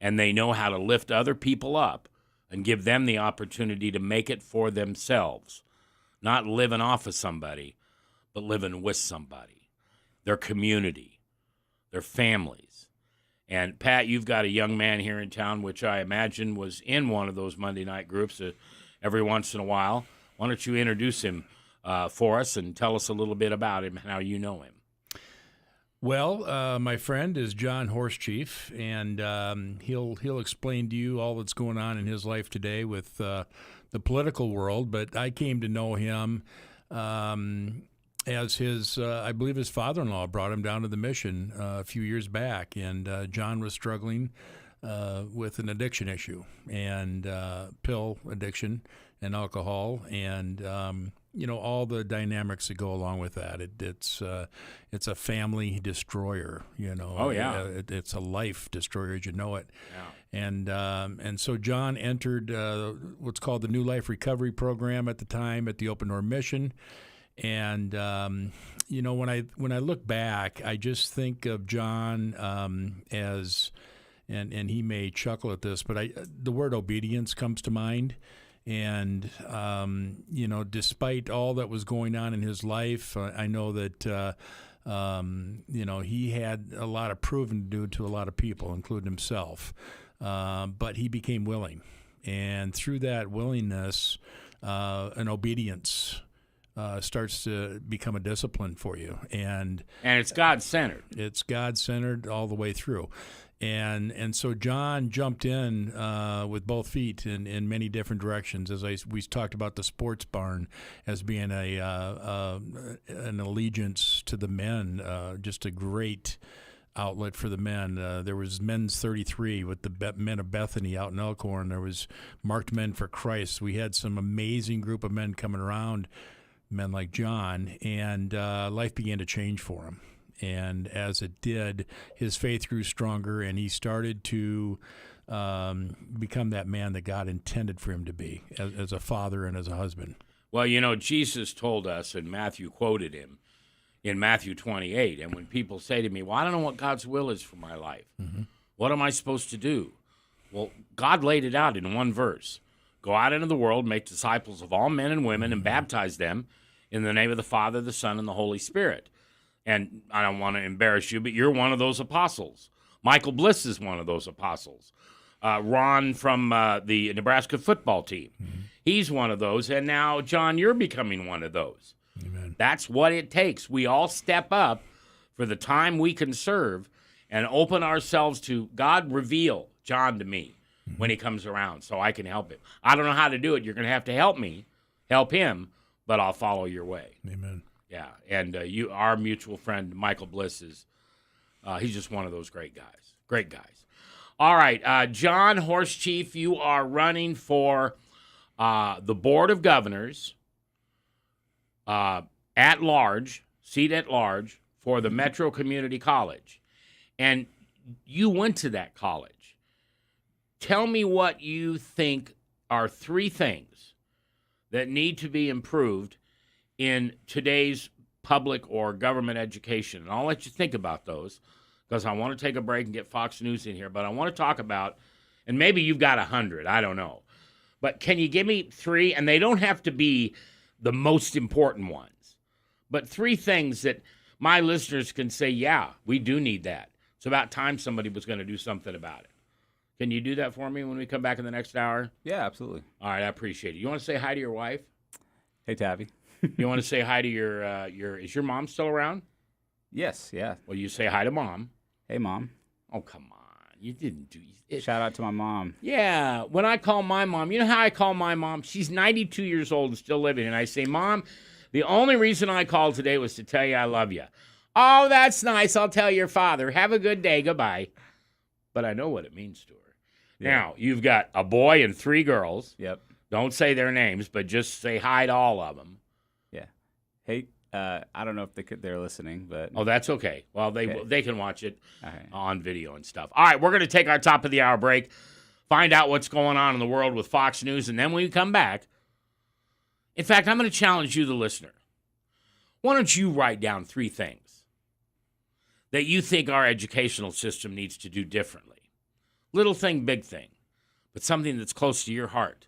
And they know how to lift other people up and give them the opportunity to make it for themselves. Not living off of somebody, but living with somebody. Their community. Their families. And, Pat, you've got a young man here in town, which I imagine was in one of those Monday night groups every once in a while. Why don't you introduce him for us and tell us a little bit about him and how you know him? Well, my friend is John Horsechief, and he'll explain to you all that's going on in his life today with the political world. But I came to know him as his, I believe his father-in-law brought him down to the mission a few years back, and John was struggling with an addiction issue, and pill addiction and alcohol, and all the dynamics that go along with that. It's a family destroyer. Oh yeah. It's a life destroyer as you know it. Yeah. And so John entered what's called the New Life Recovery Program at the time at the Open Door Mission. And when I look back, I just think of John as, and he may chuckle at this, but the word obedience comes to mind. And despite all that was going on in his life, I know that he had a lot of proving to do to a lot of people, including himself. But he became willing, and through that willingness, an obedience starts to become a discipline for you, and it's God-centered. It's God-centered all the way through, and so John jumped in with both feet in many different directions. As we talked about the sports barn as being an allegiance to the men, just a great outlet for the men. There was Men's 33 with the Men of Bethany out in Elkhorn. There was Marked Men for Christ. We had some amazing group of men coming around, men like John, and life began to change for him. And as it did, his faith grew stronger, and he started to become that man that God intended for him to be as a father and as a husband. Well, Jesus told us, and Matthew quoted him, in Matthew 28. And when people say to me, well, I don't know what God's will is for my life. Mm-hmm. What am I supposed to do? Well, God laid it out in one verse. Go out into the world, make disciples of all men and women, and baptize them in the name of the Father, the Son, and the Holy Spirit. And I don't want to embarrass you, but you're one of those apostles. Michael Bliss is one of those apostles. Ron from the Nebraska football team, he's one of those. And now, John, you're becoming one of those. Amen. That's what it takes. We all step up for the time we can serve and open ourselves to God. Reveal John to me when he comes around so I can help him. I don't know how to do it. You're going to have to help me, help him, but I'll follow your way. Amen. Yeah, and our mutual friend Michael Bliss he's just one of those great guys. Great guys. All right, John Horsechief, you are running for the Board of Governors at large, seat at large for the Metro Community College, and you went to that college. Tell me what you think are 3 things that need to be improved in today's public or government education. And I'll let you think about those because I want to take a break and get Fox News in here. But I want to talk about, and maybe you've got 100, I don't know. But can you give me 3? And they don't have to be the most important ones, but 3 things that my listeners can say, yeah, we do need that. It's about time somebody was going to do something about it. Can you do that for me when we come back in the next hour? Yeah, absolutely. All right, I appreciate it. You want to say hi to your wife? Hey, Tabby. You want to say hi to your is your mom still around? Yes, yeah. Well, you say hi to Mom. Hey, Mom. Oh, come on. You didn't do it. Shout out to my mom. Yeah. When I call my mom, you know how I call my mom? She's 92 years old and still living. And I say, Mom, the only reason I called today was to tell you I love you. Oh, that's nice. I'll tell your father. Have a good day. Goodbye. But I know what it means to her. Yeah. Now, you've got a boy and 3 girls. Yep. Don't say their names, but just say hi to all of them. Yeah. Hey, I don't know if they're listening, but... Oh, that's okay. Well, they can watch it on video and stuff. All right, we're going to take our top of the hour break, find out what's going on in the world with Fox News, and then when we come back, in fact, I'm going to challenge you, the listener. Why don't you write down 3 things that you think our educational system needs to do differently? Little thing, big thing, but something that's close to your heart.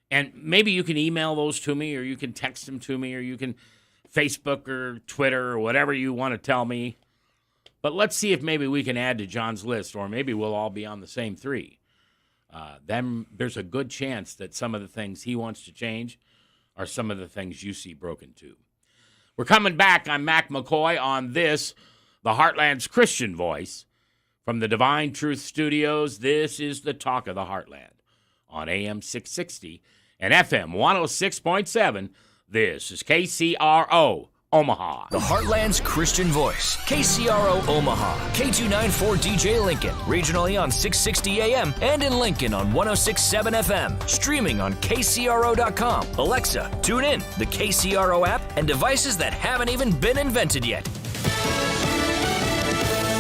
And maybe you can email those to me, or you can text them to me, or you can Facebook or Twitter or whatever you want to tell me. But let's see if maybe we can add to John's list, or maybe we'll all be on the same 3. Then there's a good chance that some of the things he wants to change are some of the things you see broken too. We're coming back. I'm Mac McCoy on this, the Heartland's Christian Voice. From the Divine Truth Studios, this is the Talk of the Heartland. On AM 660 and FM 106.7, this is KCRO Omaha. The Heartland's Christian Voice, KCRO Omaha, K294DJ Lincoln, regionally on 660 AM and in Lincoln on 106.7 FM, streaming on KCRO.com. Alexa, tune in, the KCRO app, and devices that haven't even been invented yet.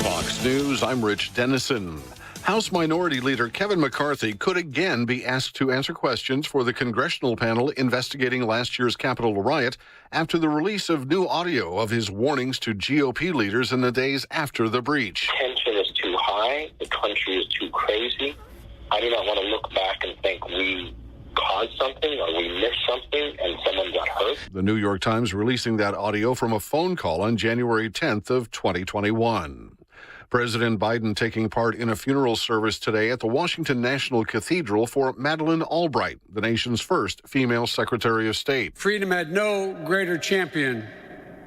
Fox News, I'm Rich Dennison. House Minority Leader Kevin McCarthy could again be asked to answer questions for the congressional panel investigating last year's Capitol riot after the release of new audio of his warnings to GOP leaders in the days after the breach. Tension is too high. The country is too crazy. I do not want to look back and think we caused something or we missed something and someone got hurt. The New York Times releasing that audio from a phone call on January 10th of 2021. President Biden taking part in a funeral service today at the Washington National Cathedral for Madeleine Albright, the nation's first female Secretary of State. Freedom had no greater champion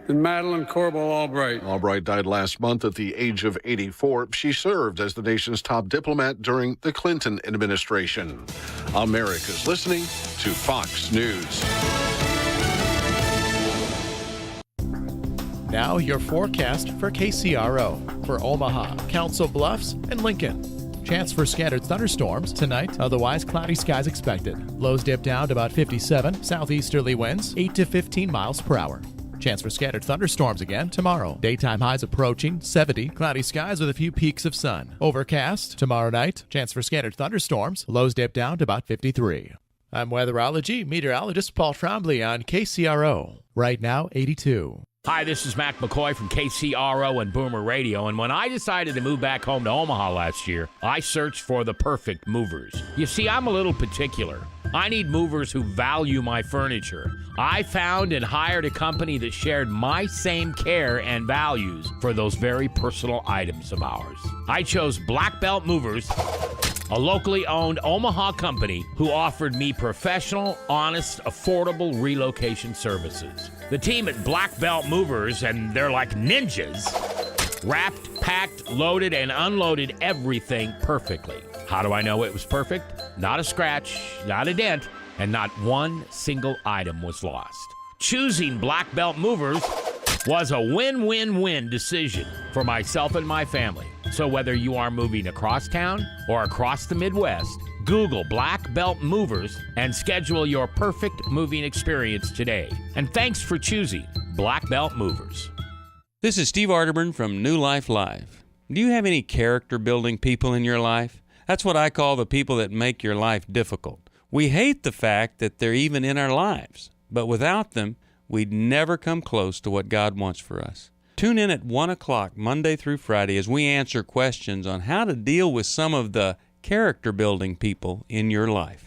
than Madeleine Corbell Albright. Albright died last month at the age of 84. She served as the nation's top diplomat during the Clinton administration. America's listening to Fox News. Now your forecast for KCRO. For Omaha, Council Bluffs, and Lincoln. Chance for scattered thunderstorms tonight, otherwise cloudy skies expected. Lows dip down to about 57, southeasterly winds 8 to 15 miles per hour. Chance for scattered thunderstorms again tomorrow. Daytime highs approaching 70, cloudy skies with a few peaks of sun. Overcast tomorrow night, chance for scattered thunderstorms, lows dip down to about 53. I'm weatherology meteorologist Paul Trombley on KCRO. Right now, 82. Hi, this is Mac McCoy from KCRO and Boomer Radio, and when I decided to move back home to Omaha last year, I searched for the perfect movers. You see, I'm a little particular. I need movers who value my furniture. I found and hired a company that shared my same care and values for those very personal items of ours. I chose Black Belt Movers, a locally owned Omaha company who offered me professional, honest, affordable relocation services. The team at Black Belt Movers, and they're like ninjas, wrapped, packed, loaded, and unloaded everything perfectly. How do I know it was perfect? Not a scratch, not a dent, and not one single item was lost. Choosing Black Belt Movers was a win-win-win decision for myself and my family. So whether you are moving across town or across the Midwest, Google Black Belt Movers and schedule your perfect moving experience today. And thanks for choosing Black Belt Movers. This is Steve Arterburn from New Life Live. Do you have any character-building people in your life? That's what I call the people that make your life difficult. We hate the fact that they're even in our lives, but without them, we'd never come close to what God wants for us. Tune in at 1 o'clock Monday through Friday as we answer questions on how to deal with some of the character-building people in your life.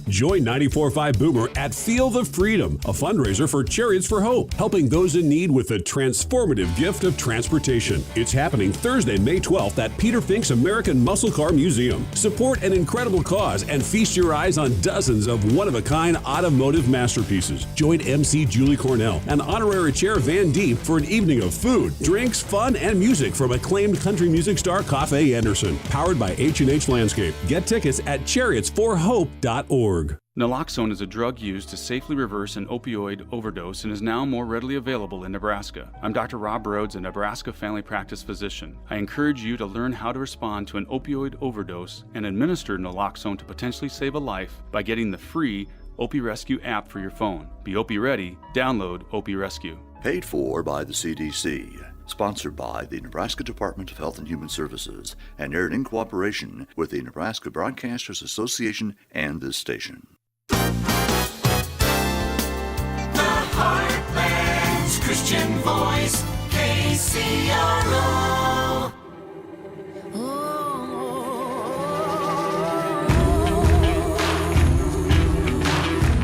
Join 94.5 Boomer at Feel the Freedom, a fundraiser for Chariots for Hope, helping those in need with the transformative gift of transportation. It's happening Thursday, May 12th at Peter Fink's American Muscle Car Museum. Support an incredible cause and feast your eyes on dozens of one-of-a-kind automotive masterpieces. Join MC Julie Cornell and honorary chair Van Deep for an evening of food, drinks, fun, and music from acclaimed country music star Cafe Anderson. Powered by H&H Landscape. Get tickets at chariotsforhope.org. Naloxone is a drug used to safely reverse an opioid overdose and is now more readily available in Nebraska. I'm Dr. Rob Rhodes, a Nebraska family practice physician. I encourage you to learn how to respond to an opioid overdose and administer naloxone to potentially save a life by getting the free Opie Rescue app for your phone. Be Opie ready. Download Opie Rescue. Paid for by the CDC. Sponsored by the Nebraska Department of Health and Human Services and aired in cooperation with the Nebraska Broadcasters Association and this station. The Heartland's Christian Voice, KCRO.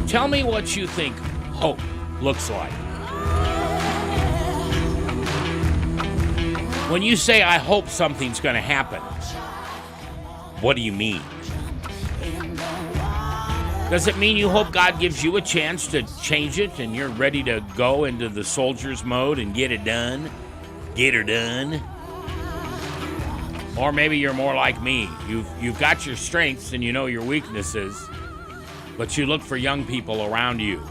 Tell me what you think hope looks like. When you say, I hope something's going to happen, what do you mean? Does it mean you hope God gives you a chance to change it and you're ready to go into the soldier's mode and get it done? Get her done? Or maybe you're more like me. You've got your strengths and you know your weaknesses, but you look for young people around you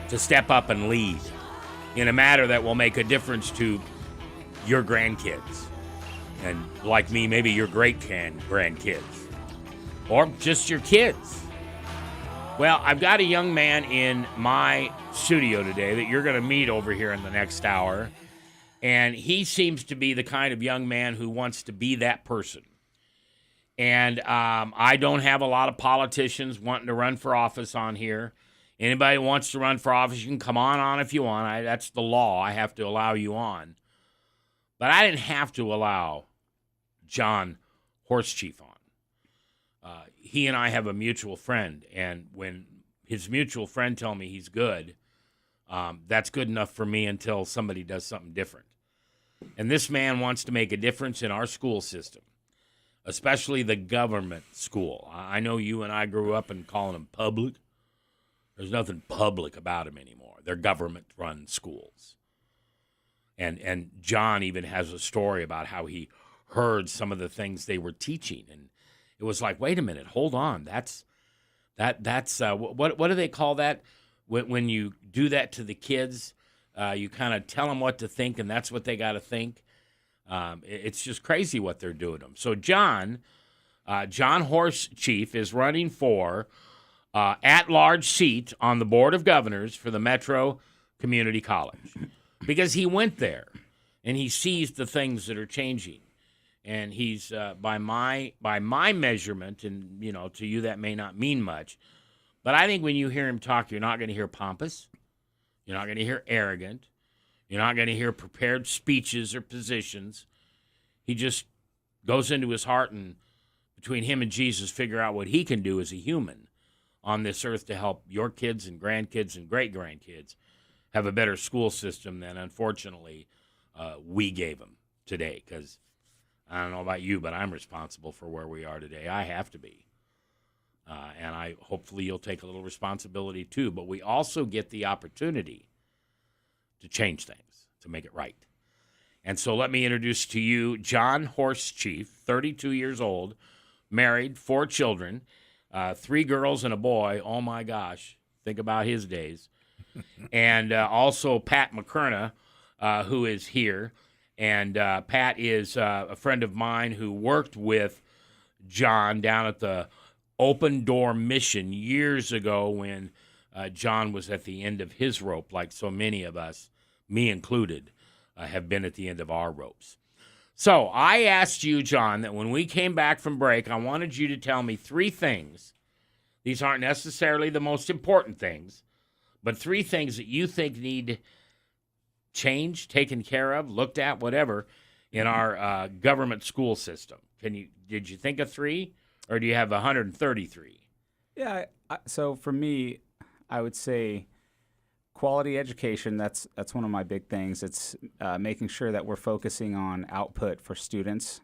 to step up and lead in a matter that will make a difference to your grandkids. And like me, maybe your great-grandkids. Or just your kids. Well, I've got a young man in my studio today that you're going to meet over here in the next hour. And he seems to be the kind of young man who wants to be that person. And I don't have a lot of politicians wanting to run for office on here. Anybody who wants to run for office, you can come on if you want. That's the law. I have to allow you on. But I didn't have to allow John Horsechief on. He and I have a mutual friend. And when his mutual friend tells me he's good, that's good enough for me until somebody does something different. And this man wants to make a difference in our school system, especially the government school. I know you and I grew up and calling them public. There's nothing public about them anymore. They're government-run schools. And John even has a story about how he heard some of the things they were teaching, and it was like, wait a minute, hold on, that's what do they call that when you do that to the kids? You kind of tell them what to think, and that's what they got to think. It's just crazy what they're doing to them. So John Horsechief is running for at-large seat on the Board of Governors for the Metro Community College because he went there and he sees the things that are changing. And he's by my measurement, and to you that may not mean much, but I think when you hear him talk, you're not going to hear pompous. You're not going to hear arrogant. You're not going to hear prepared speeches or positions. He just goes into his heart and between him and Jesus figure out what he can do as a human on this earth to help your kids and grandkids and great-grandkids have a better school system than, unfortunately, we gave them today. Because I don't know about you, but I'm responsible for where we are today. I have to be. And hopefully you'll take a little responsibility too. But we also get the opportunity to change things, to make it right. And so let me introduce to you John Horsechief, 32 years old, married, 4 children, 3 girls and a boy. Oh, my gosh. Think about his days. And also Pat McKerna, who is here. And Pat is a friend of mine who worked with John down at the Open Door Mission years ago when John was at the end of his rope, like so many of us, me included, have been at the end of our ropes. So I asked you, John, that when we came back from break, I wanted you to tell me 3 things. These aren't necessarily the most important things, but 3 things that you think need changed, taken care of, looked at, whatever, in our government school system. Did you think of 3? Or do you have 133? Yeah, so for me, I would say quality education, that's one of my big things. It's making sure that we're focusing on output for students,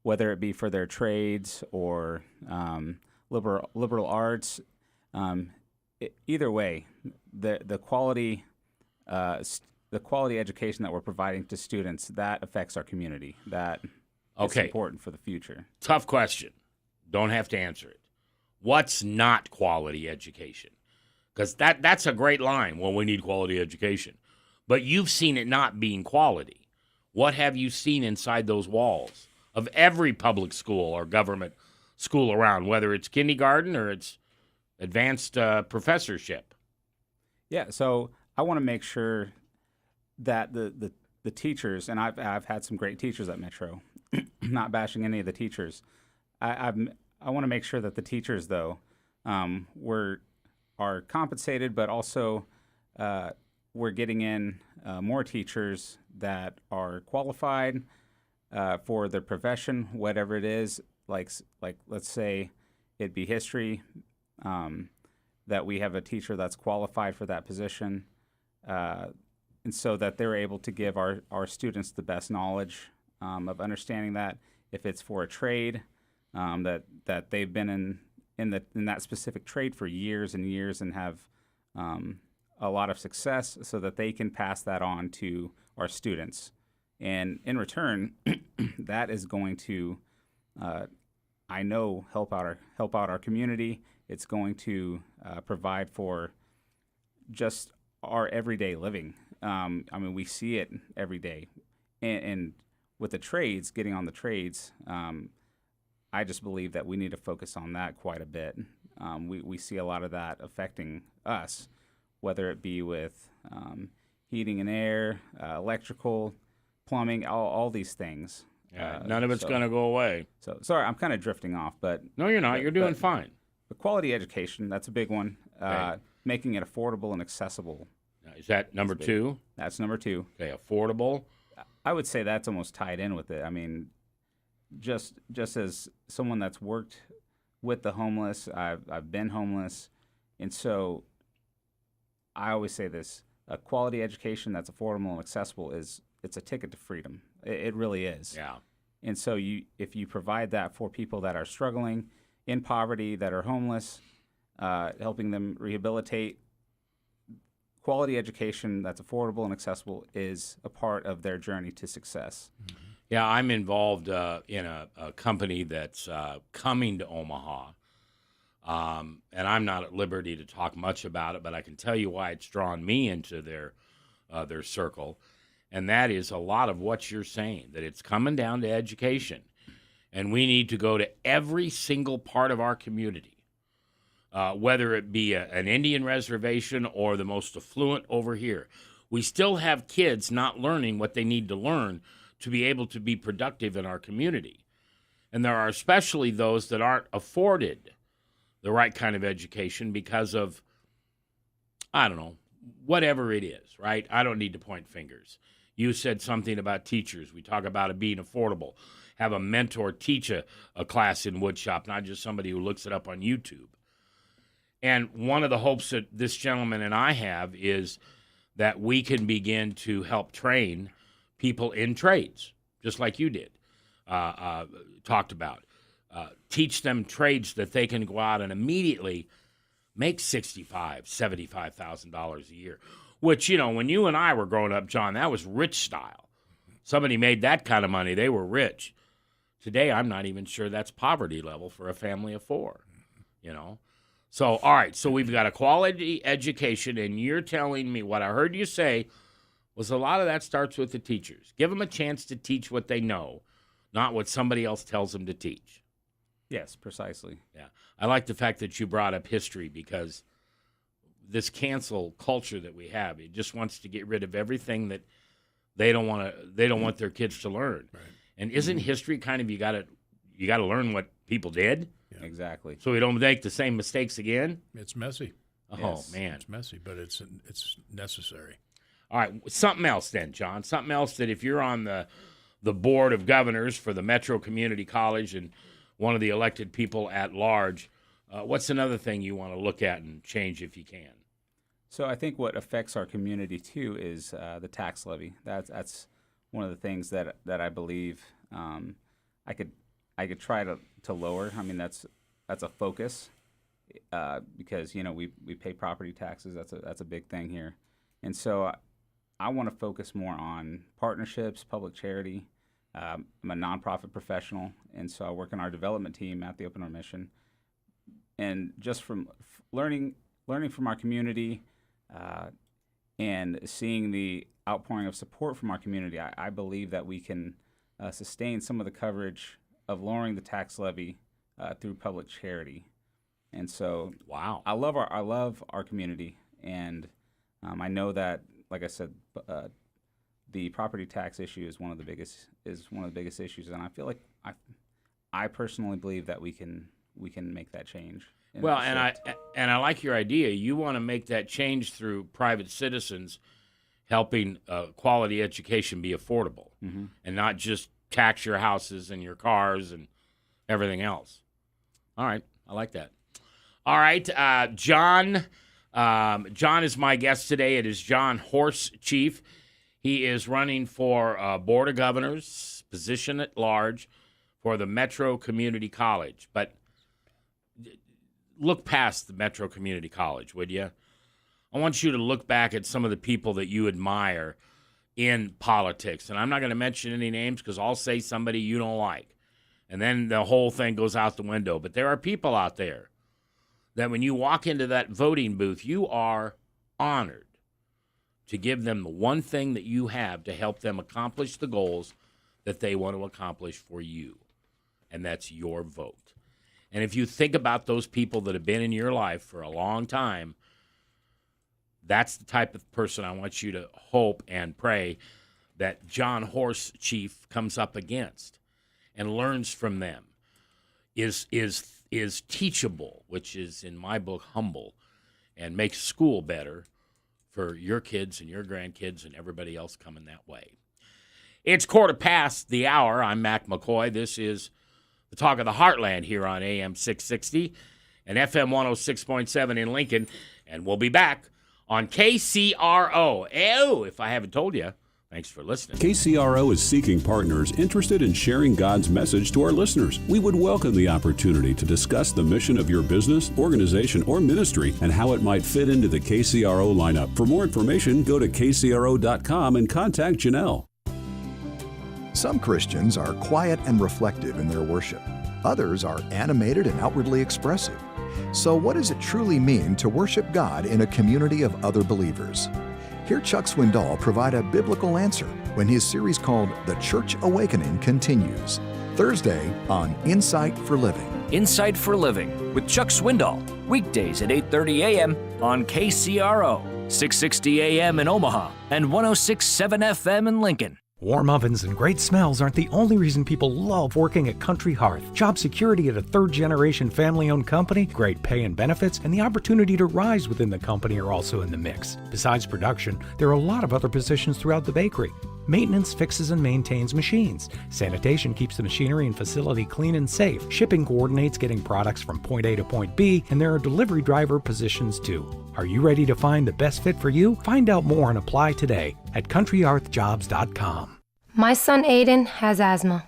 whether it be for their trades or liberal arts. Either way, the quality education that we're providing to students, that affects our community. It's important for the future. Tough question. Don't have to answer it. What's not quality education? Because that's a great line. Well, we need quality education. But you've seen it not being quality. What have you seen inside those walls of every public school or government school around, whether it's kindergarten or it's advanced professorship? Yeah, so I want to make sure that the teachers, and I've had some great teachers at Metro, not bashing any of the teachers. I want to make sure that the teachers, though, are compensated, but also we're getting in more teachers that are qualified for their profession, whatever it is. Like let's say it'd be history, that we have a teacher that's qualified for that position, and so that they're able to give our students the best knowledge of understanding that if it's for a trade, that they've been in that specific trade for years and years and have a lot of success, so that they can pass that on to our students. And in return, that is going to, I know, help out our community. It's going to provide for just our everyday living. I mean, we see it every day, and with the trades, getting on the trades, I just believe that we need to focus on that quite a bit. We see a lot of that affecting us, whether it be with heating and air, electrical, plumbing, all these things. Yeah, none of it's going to go away. So sorry, I'm kind of drifting off, but no, you're not. You're doing fine. The quality education, that's a big one. Okay. Making it affordable and accessible. Now, is that number two? That's number two. Okay, affordable. I would say that's almost tied in with it. I mean, just as someone that's worked with the homeless, I've been homeless, and so I always say this: a quality education that's affordable and accessible it's a ticket to freedom. It really is. Yeah. And so if you provide that for people that are struggling, in poverty, that are homeless, helping them rehabilitate, quality education that's affordable and accessible is a part of their journey to success. Mm-hmm. Yeah, I'm involved in a company that's coming to Omaha, and I'm not at liberty to talk much about it, but I can tell you why it's drawn me into their circle, and that is a lot of what you're saying, that it's coming down to education, and we need to go to every single part of our community, whether it be an Indian reservation or the most affluent over here. We still have kids not learning what they need to learn to be able to be productive in our community. And there are especially those that aren't afforded the right kind of education because of, I don't know, whatever it is, right? I don't need to point fingers. You said something about teachers. We talk about it being affordable. Have a mentor teach a class in woodshop, not just somebody who looks it up on YouTube. And one of the hopes that this gentleman and I have is that we can begin to help train people in trades, just like you did, talked about. Teach them trades that they can go out and immediately make $65,000, $75,000 a year, which, you know, when you and I were growing up, John, that was rich style. Somebody made that kind of money, they were rich. Today, I'm not even sure that's poverty level for a family of four, you know. So, all right, so we've got a quality education, and you're telling me what I heard you say was a lot of that starts with the teachers. Give them a chance to teach what they know, not what somebody else tells them to teach. Yes, precisely. Yeah. I like the fact that you brought up history, because this cancel culture that we have, it just wants to get rid of everything that they don't want their kids to learn. Right. And isn't history kind of you got to learn what people did? Yeah. Exactly. So we don't make the same mistakes again? It's messy. Oh, yes. Man. It's messy, but it's necessary. All right, something else then, John. Something else that if you're on the board of governors for the Metro Community College and one of the elected people at large, what's another thing you want to look at and change if you can? So I think what affects our community too is the tax levy. That's one of the things that I believe I could try to lower. I mean, that's a focus because, you know, we pay property taxes. That's a big thing here, and so I want to focus more on partnerships, public charity. I'm a nonprofit professional, and so I work in our development team at the Open Door Mission. And just from learning from our community and seeing the outpouring of support from our community, I believe that we can sustain some of the coverage of lowering the tax levy through public charity. And so, wow, I love our community, and I know that, like I said, the property tax issue is one of the biggest issues, and I feel like I personally believe that we can make that change. Well, and I like your idea. You want to make that change through private citizens helping quality education be affordable, mm-hmm. and not just tax your houses and your cars and everything else. All right, I like that. All right, John. John is my guest today. It is John Horsechief. He is running for Board of Governors, position at large for the Metro Community College. But look past the Metro Community College, would you? I want you to look back at some of the people that you admire in politics. And I'm not going to mention any names because I'll say somebody you don't like. And then the whole thing goes out the window. But there are people out there that when you walk into that voting booth, you are honored to give them the one thing that you have to help them accomplish the goals that they want to accomplish for you. And that's your vote. And if you think about those people that have been in your life for a long time, that's the type of person I want you to hope and pray that John Horsechief comes up against and learns from them, is teachable, which is in my book humble, and makes school better for your kids and your grandkids and everybody else coming that way. It's 1:15 I'm Mac McCoy. This is the Talk of the Heartland here on AM 660 and FM 106.7 in Lincoln, and we'll be back on KCRO. Oh, if I haven't told you, thanks for listening. KCRO is seeking partners interested in sharing God's message to our listeners. We would welcome the opportunity to discuss the mission of your business, organization, or ministry and how it might fit into the KCRO lineup. For more information, go to kcro.com and contact Janelle. Some Christians are quiet and reflective in their worship. Others are animated and outwardly expressive. So what does it truly mean to worship God in a community of other believers? Hear Chuck Swindoll provide a biblical answer when his series called The Church Awakening continues. Thursday on Insight for Living. Insight for Living with Chuck Swindoll. Weekdays at 8:30 a.m. on KCRO, 660 a.m. in Omaha and 106.7 FM in Lincoln. Warm ovens and great smells aren't the only reason people love working at Country Hearth. Job security at a third-generation family-owned company, great pay and benefits, and the opportunity to rise within the company are also in the mix. Besides production, there are a lot of other positions throughout the bakery. Maintenance fixes and maintains machines. Sanitation keeps the machinery and facility clean and safe. Shipping coordinates getting products from point A to point B, and there are delivery driver positions too. Are you ready to find the best fit for you? Find out more and apply today at countryhearthjobs.com. My son Aiden has asthma.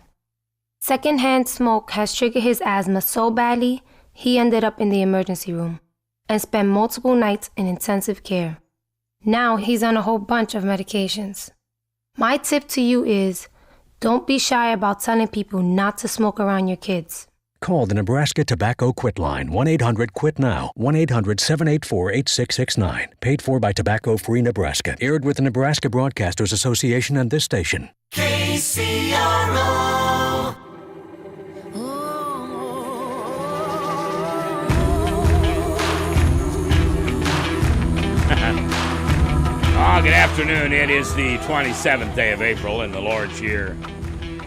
Secondhand smoke has triggered his asthma so badly, he ended up in the emergency room and spent multiple nights in intensive care. Now he's on a whole bunch of medications. My tip to you is, don't be shy about telling people not to smoke around your kids. Call the Nebraska Tobacco Quit Line, 1-800-QUIT-NOW, 1-800-784-8669. Paid for by Tobacco Free Nebraska. Aired with the Nebraska Broadcasters Association and this station. KCRO. Good afternoon. It is the 27th day of April in the Lord's year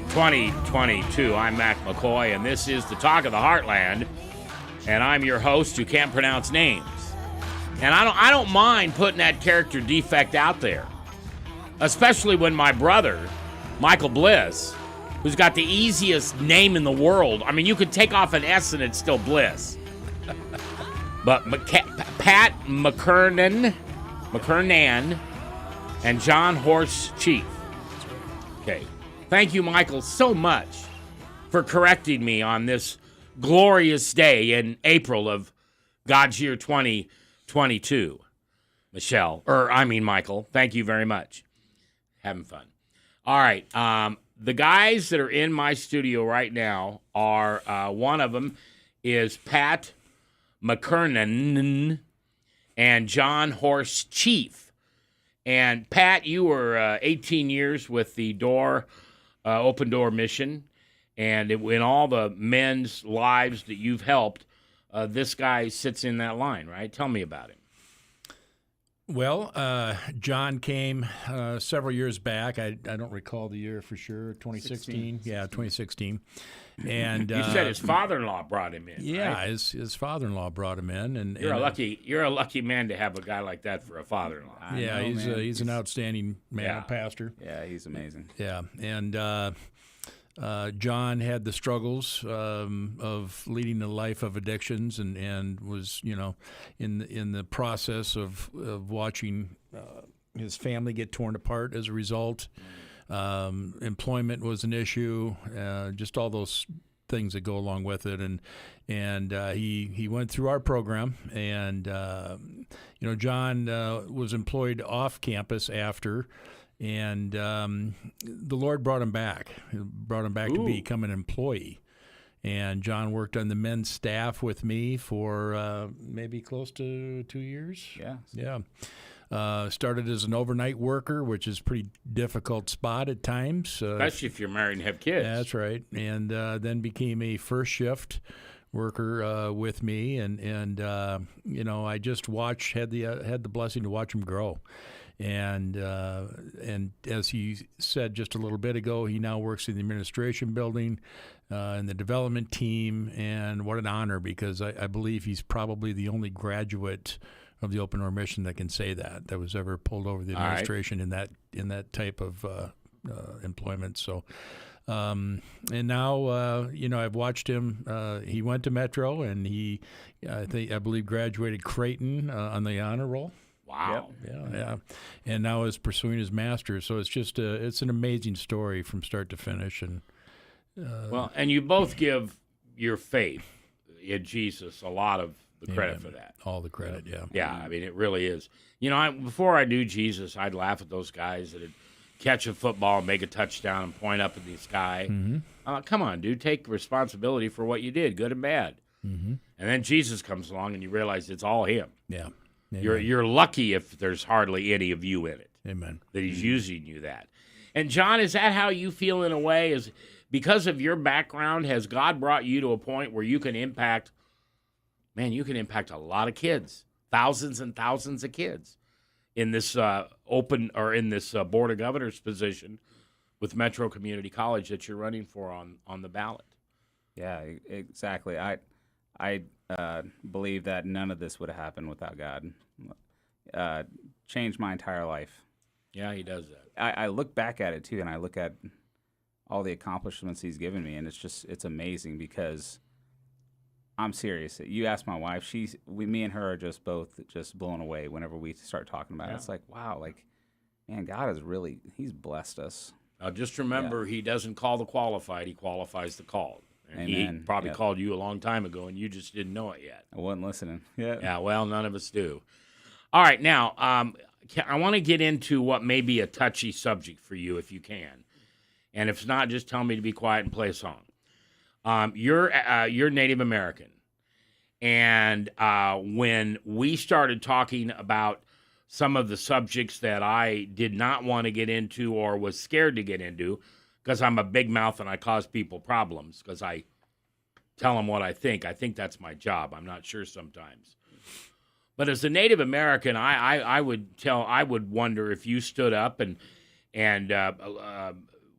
2022. I'm Mac McCoy, and this is the Talk of the Heartland, and I'm your host who can't pronounce names. And I don't mind putting that character defect out there, especially when my brother, Michael Bliss, who's got the easiest name in the world. I mean, you could take off an S and it's still Bliss. But Pat McKernan, and John Horsechief. Okay. Thank you, Michael, so much for correcting me on this glorious day in April of God's year 2022. Michael, thank you very much. Having fun. All right. The guys that are in my studio right now are, one of them is Pat McKernan and John Horsechief. And Pat, you were 18 years with the Open Door Mission, and in all the men's lives that you've helped, this guy sits in that line, right? Tell me about him. Well, John came several years back. I don't recall the year for sure. 2016. Yeah, 2016. And you said his father-in-law brought him in. Yeah, right? his father-in-law brought him in, and you're a lucky man to have a guy like that for a father-in-law. Yeah, he's an outstanding man, pastor. Yeah, he's amazing. Yeah, and John had the struggles of leading a life of addictions, and was in the process of watching his family get torn apart as a result. Employment was an issue, just all those things that go along with it, and he went through our program, and John was employed off campus after, and the Lord brought him back to become an employee. And John worked on the men's staff with me for maybe close to 2 years. Yeah. Started as an overnight worker, which is a pretty difficult spot at times. Especially if you're married and have kids. That's right. And then became a first shift worker with me. And I just had the blessing to watch him grow. And as he said just a little bit ago, he now works in the administration building, in the development team. And what an honor, because I believe he's probably the only graduate of the Open Door Mission that can say that was ever pulled over the administration in that type of employment. So, and now I've watched him. He went to Metro, and I believe graduated Creighton on the honor roll. Wow. Yeah. And now is pursuing his master's. So it's just it's an amazing story from start to finish. And and you both give your faith in Jesus a lot of the credit for that. All the credit, yeah. Yeah, I mean, it really is. Before I knew Jesus, I'd laugh at those guys that'd catch a football, make a touchdown, and point up in the sky. Mm-hmm. Come on, dude, take responsibility for what you did, good and bad. Mm-hmm. And then Jesus comes along, and you realize it's all him. Yeah. You're lucky if there's hardly any of you in it. Amen. That he's using you that. And John, is that how you feel in a way? Is because of your background, has God brought you to a point where you can impact? Man, you can impact a lot of kids, thousands and thousands of kids, in this Board of Governors position with Metro Community College that you're running for on the ballot. Yeah, exactly. I believe that none of this would have happened without God. Changed my entire life. Yeah, he does that. I look back at it too, and I look at all the accomplishments he's given me, and it's amazing because I'm serious. You ask my wife; me and her are just both blown away whenever we start talking about it. It's like, wow, man, God he's blessed us. Now, just remember, he doesn't call the qualified; he qualifies the called. And he probably called you a long time ago, and you just didn't know it yet. I wasn't listening. Yeah. Yeah. Well, none of us do. All right, now I want to get into what may be a touchy subject for you, if you can, and if not, just tell me to be quiet and play a song. You're Native American, and when we started talking about some of the subjects that I did not want to get into or was scared to get into, because I'm a big mouth and I cause people problems because I tell them what I think. I think that's my job. I'm not sure sometimes. But as a Native American, I would wonder if you stood up and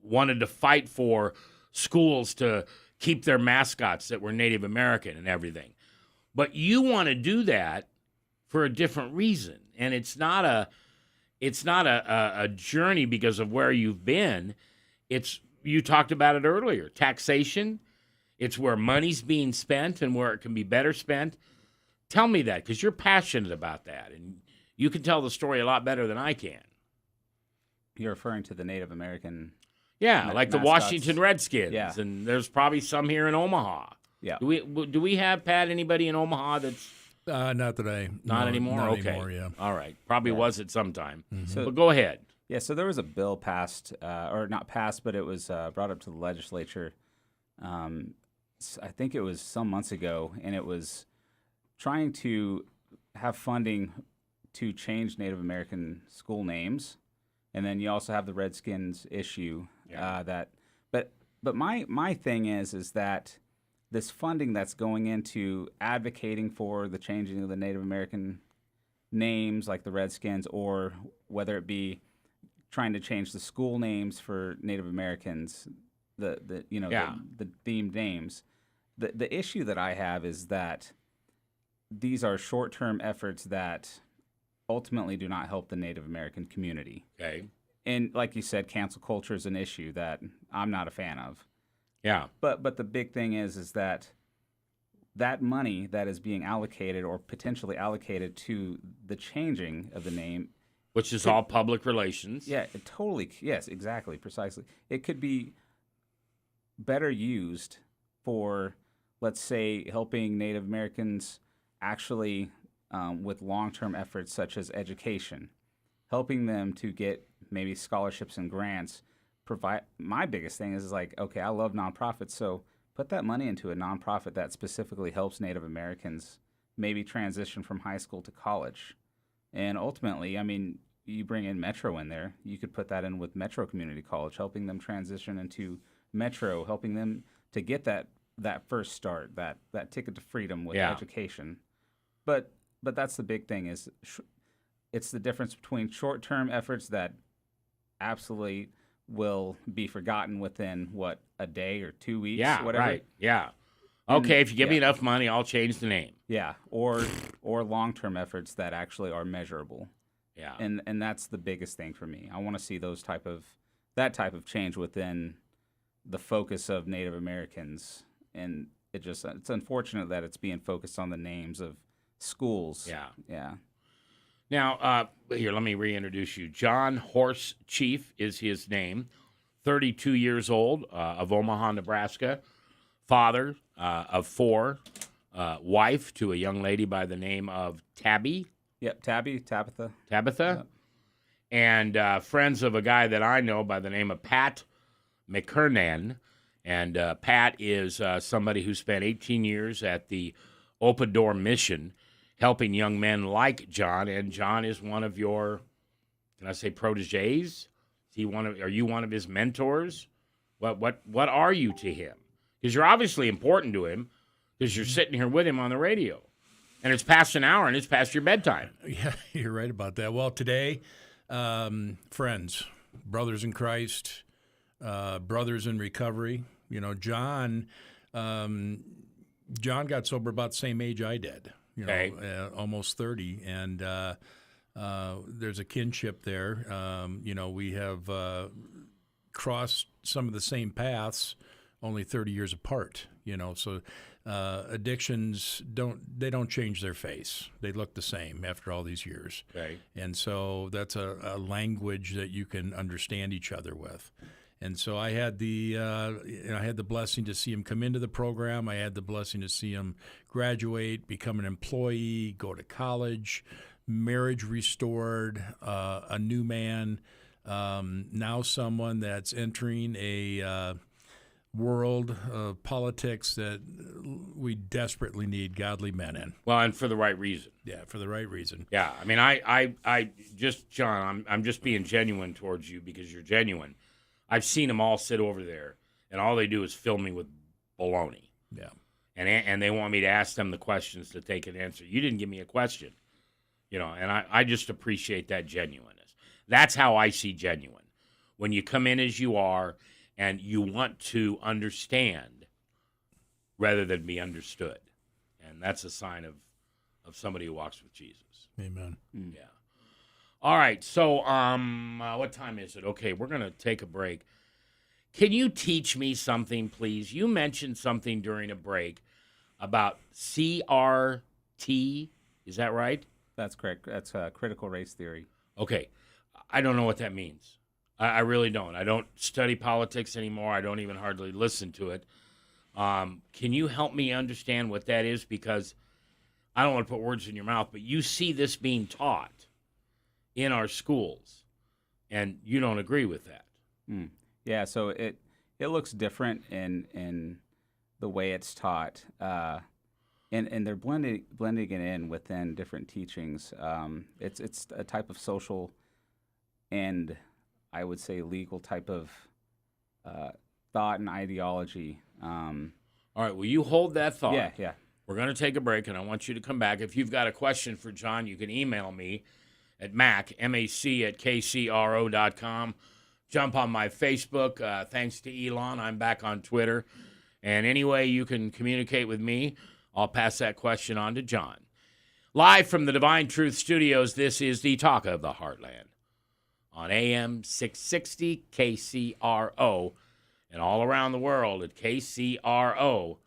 wanted to fight for schools to keep their mascots that were Native American and everything. But you want to do that for a different reason, and it's not a journey because of where you've been. You talked about it earlier, taxation. It's where money's being spent and where it can be better spent. Tell me that, because you're passionate about that, and you can tell the story a lot better than I can. You're referring to the Native American... Yeah, like the mascots. Washington Redskins, yeah. And there's probably some here in Omaha. Yeah. Do we have, Pat, anybody in Omaha that's... Not today. Not anymore? Not okay. Anymore, yeah. All right. Probably was at some time. Mm-hmm. But go ahead. Yeah, so there was a bill passed, or not passed, but it was brought up to the legislature, I think it was some months ago, and it was trying to have funding to change Native American school names, and then you also have the Redskins issue. But my thing is that this funding that's going into advocating for the changing of the Native American names, like the Redskins, or whether it be trying to change the school names for Native Americans, the themed names. The issue that I have is that these are short-term efforts that ultimately do not help the Native American community. Okay. And like you said, cancel culture is an issue that I'm not a fan of. Yeah. But the big thing is that money that is being allocated or potentially allocated to the changing of the name, which is all public relations. Yeah, yes, exactly, precisely. It could be better used for, let's say, helping Native Americans actually with long-term efforts such as education, helping them to get maybe scholarships and grants. My biggest thing is like, okay, I love nonprofits, so put that money into a nonprofit that specifically helps Native Americans maybe transition from high school to college. And ultimately, I mean, you bring in Metro in there, you could put that in with Metro Community College, helping them transition into Metro, helping them to get that first start, that ticket to freedom with education. But that's the big thing is it's the difference between short-term efforts that absolutely will be forgotten within, a day or 2 weeks, whatever. Right. Yeah. Okay, if you give me enough money, I'll change the name. Yeah, or long-term efforts that actually are measurable. Yeah. And that's the biggest thing for me. I want to see that type of change within the focus of Native Americans. And it's unfortunate that it's being focused on the names of schools. Yeah. Yeah. Now, here, let me reintroduce you. John Horsechief is his name, 32 years old, of Omaha, Nebraska, father of 4, wife to a young lady by the name of Tabby. Yep, Tabitha. Yep. And friends of a guy that I know by the name of Pat McKernan. And Pat is somebody who spent 18 years at the Open Door Mission, helping young men like John. And John is one of your, can I say, protégés? Are you one of his mentors? What are you to him? Because you're obviously important to him, because you're sitting here with him on the radio. And it's past an hour, and it's past your bedtime. Yeah, you're right about that. Well, today, friends, brothers in Christ, brothers in recovery. You know, John got sober about the same age I did. Almost 30, and there's a kinship there. We have crossed some of the same paths, only 30 years apart. So addictions don't change their face; they look the same after all these years. Okay. And so that's a language that you can understand each other with. And so I had the blessing to see him come into the program. I had the blessing to see him graduate, become an employee, go to college, marriage restored, a new man, now someone that's entering a world of politics that we desperately need godly men in. Well, and for the right reason. Yeah, for the right reason. Yeah, I mean, I just, John, I'm just being genuine towards you because you're genuine. I've seen them all sit over there, and all they do is fill me with baloney. Yeah. And they want me to ask them the questions that they can answer. You didn't give me a question, and I just appreciate that genuineness. That's how I see genuine. When you come in as you are and you want to understand rather than be understood. And that's a sign of somebody who walks with Jesus. Amen. Yeah. All right, so what time is it? Okay, we're going to take a break. Can you teach me something, please? You mentioned something during a break about CRT. Is that right? That's correct. That's critical race theory. Okay. I don't know what that means. I really don't. I don't study politics anymore. I don't even hardly listen to it. Can you help me understand what that is? Because I don't want to put words in your mouth, but you see this being taught in our schools, and you don't agree with that. Yeah, so it looks different in the way it's taught, and they're blending it in within different teachings. It's a type of social and I would say legal type of thought and ideology. All right, will you hold that thought? Yeah. We're going to take a break, and I want you to come back. If you've got a question for John, you can email me at mac@kcro.com. Jump on my Facebook. Thanks to Elon, I'm back on Twitter. And any way you can communicate with me, I'll pass that question on to John. Live from the Divine Truth Studios, this is the Talk of the Heartland on AM 660 KCRO and all around the world at kcro.com.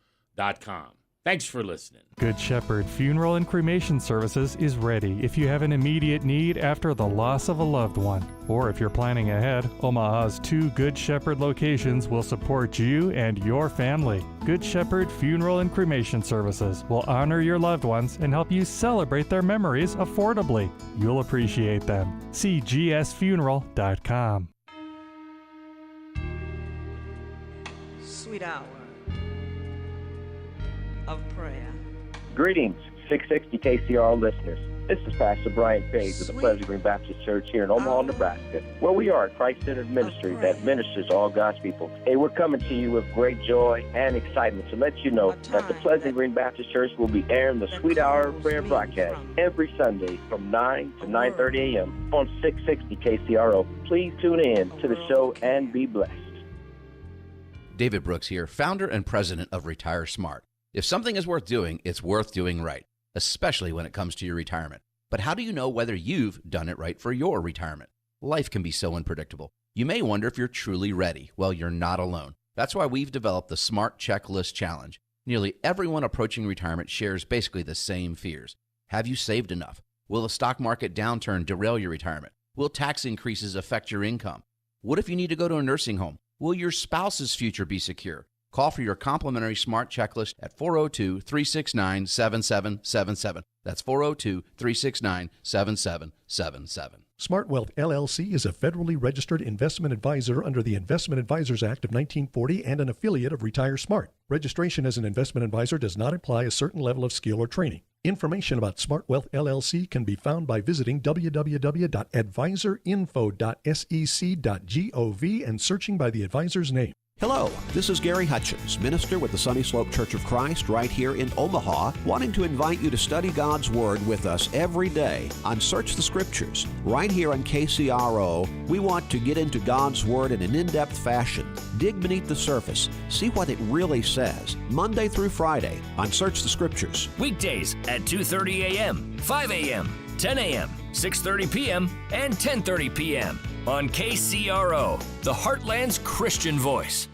Thanks for listening. Good Shepherd Funeral and Cremation Services is ready if you have an immediate need after the loss of a loved one. Or if you're planning ahead, Omaha's 2 Good Shepherd locations will support you and your family. Good Shepherd Funeral and Cremation Services will honor your loved ones and help you celebrate their memories affordably. You'll appreciate them. See gsfuneral.com. Sweet hour of prayer. Greetings, 660 KCR listeners. This is Pastor Brian Page of the Pleasant Green Baptist Church here in Omaha, Nebraska, where we are a Christ-centered ministry that ministers to all God's people. Hey, we're coming to you with great joy and excitement to let you know that the Pleasant Green Baptist Church will be airing the Sweet Hour of Prayer broadcast every Sunday from 9 to 9:30 a.m. on 660 KCRO. Please tune in to the show and be blessed. David Brooks here, founder and president of Retire Smart. If something is worth doing, it's worth doing right, especially when it comes to your retirement. But how do you know whether you've done it right for your retirement? Life can be so unpredictable. You may wonder if you're truly ready. Well, you're not alone. That's why we've developed the Smart Checklist Challenge. Nearly everyone approaching retirement shares basically the same fears. Have you saved enough? Will the stock market downturn derail your retirement? Will tax increases affect your income? What if you need to go to a nursing home? Will your spouse's future be secure? Call for your complimentary SMART checklist at 402-369-7777. That's 402-369-7777. Smart Wealth LLC is a federally registered investment advisor under the Investment Advisors Act of 1940 and an affiliate of Retire Smart. Registration as an investment advisor does not imply a certain level of skill or training. Information about Smart Wealth LLC can be found by visiting www.advisorinfo.sec.gov and searching by the advisor's name. Hello, this is Gary Hutchins, minister with the Sunny Slope Church of Christ right here in Omaha, wanting to invite you to study God's Word with us every day on Search the Scriptures. Right here on KCRO, we want to get into God's Word in an in-depth fashion, dig beneath the surface, see what it really says, Monday through Friday on Search the Scriptures. Weekdays at 2:30 a.m., 5 a.m., 10 a.m., 6:30 p.m., and 10:30 p.m. on KCRO, the Heartland's Christian voice.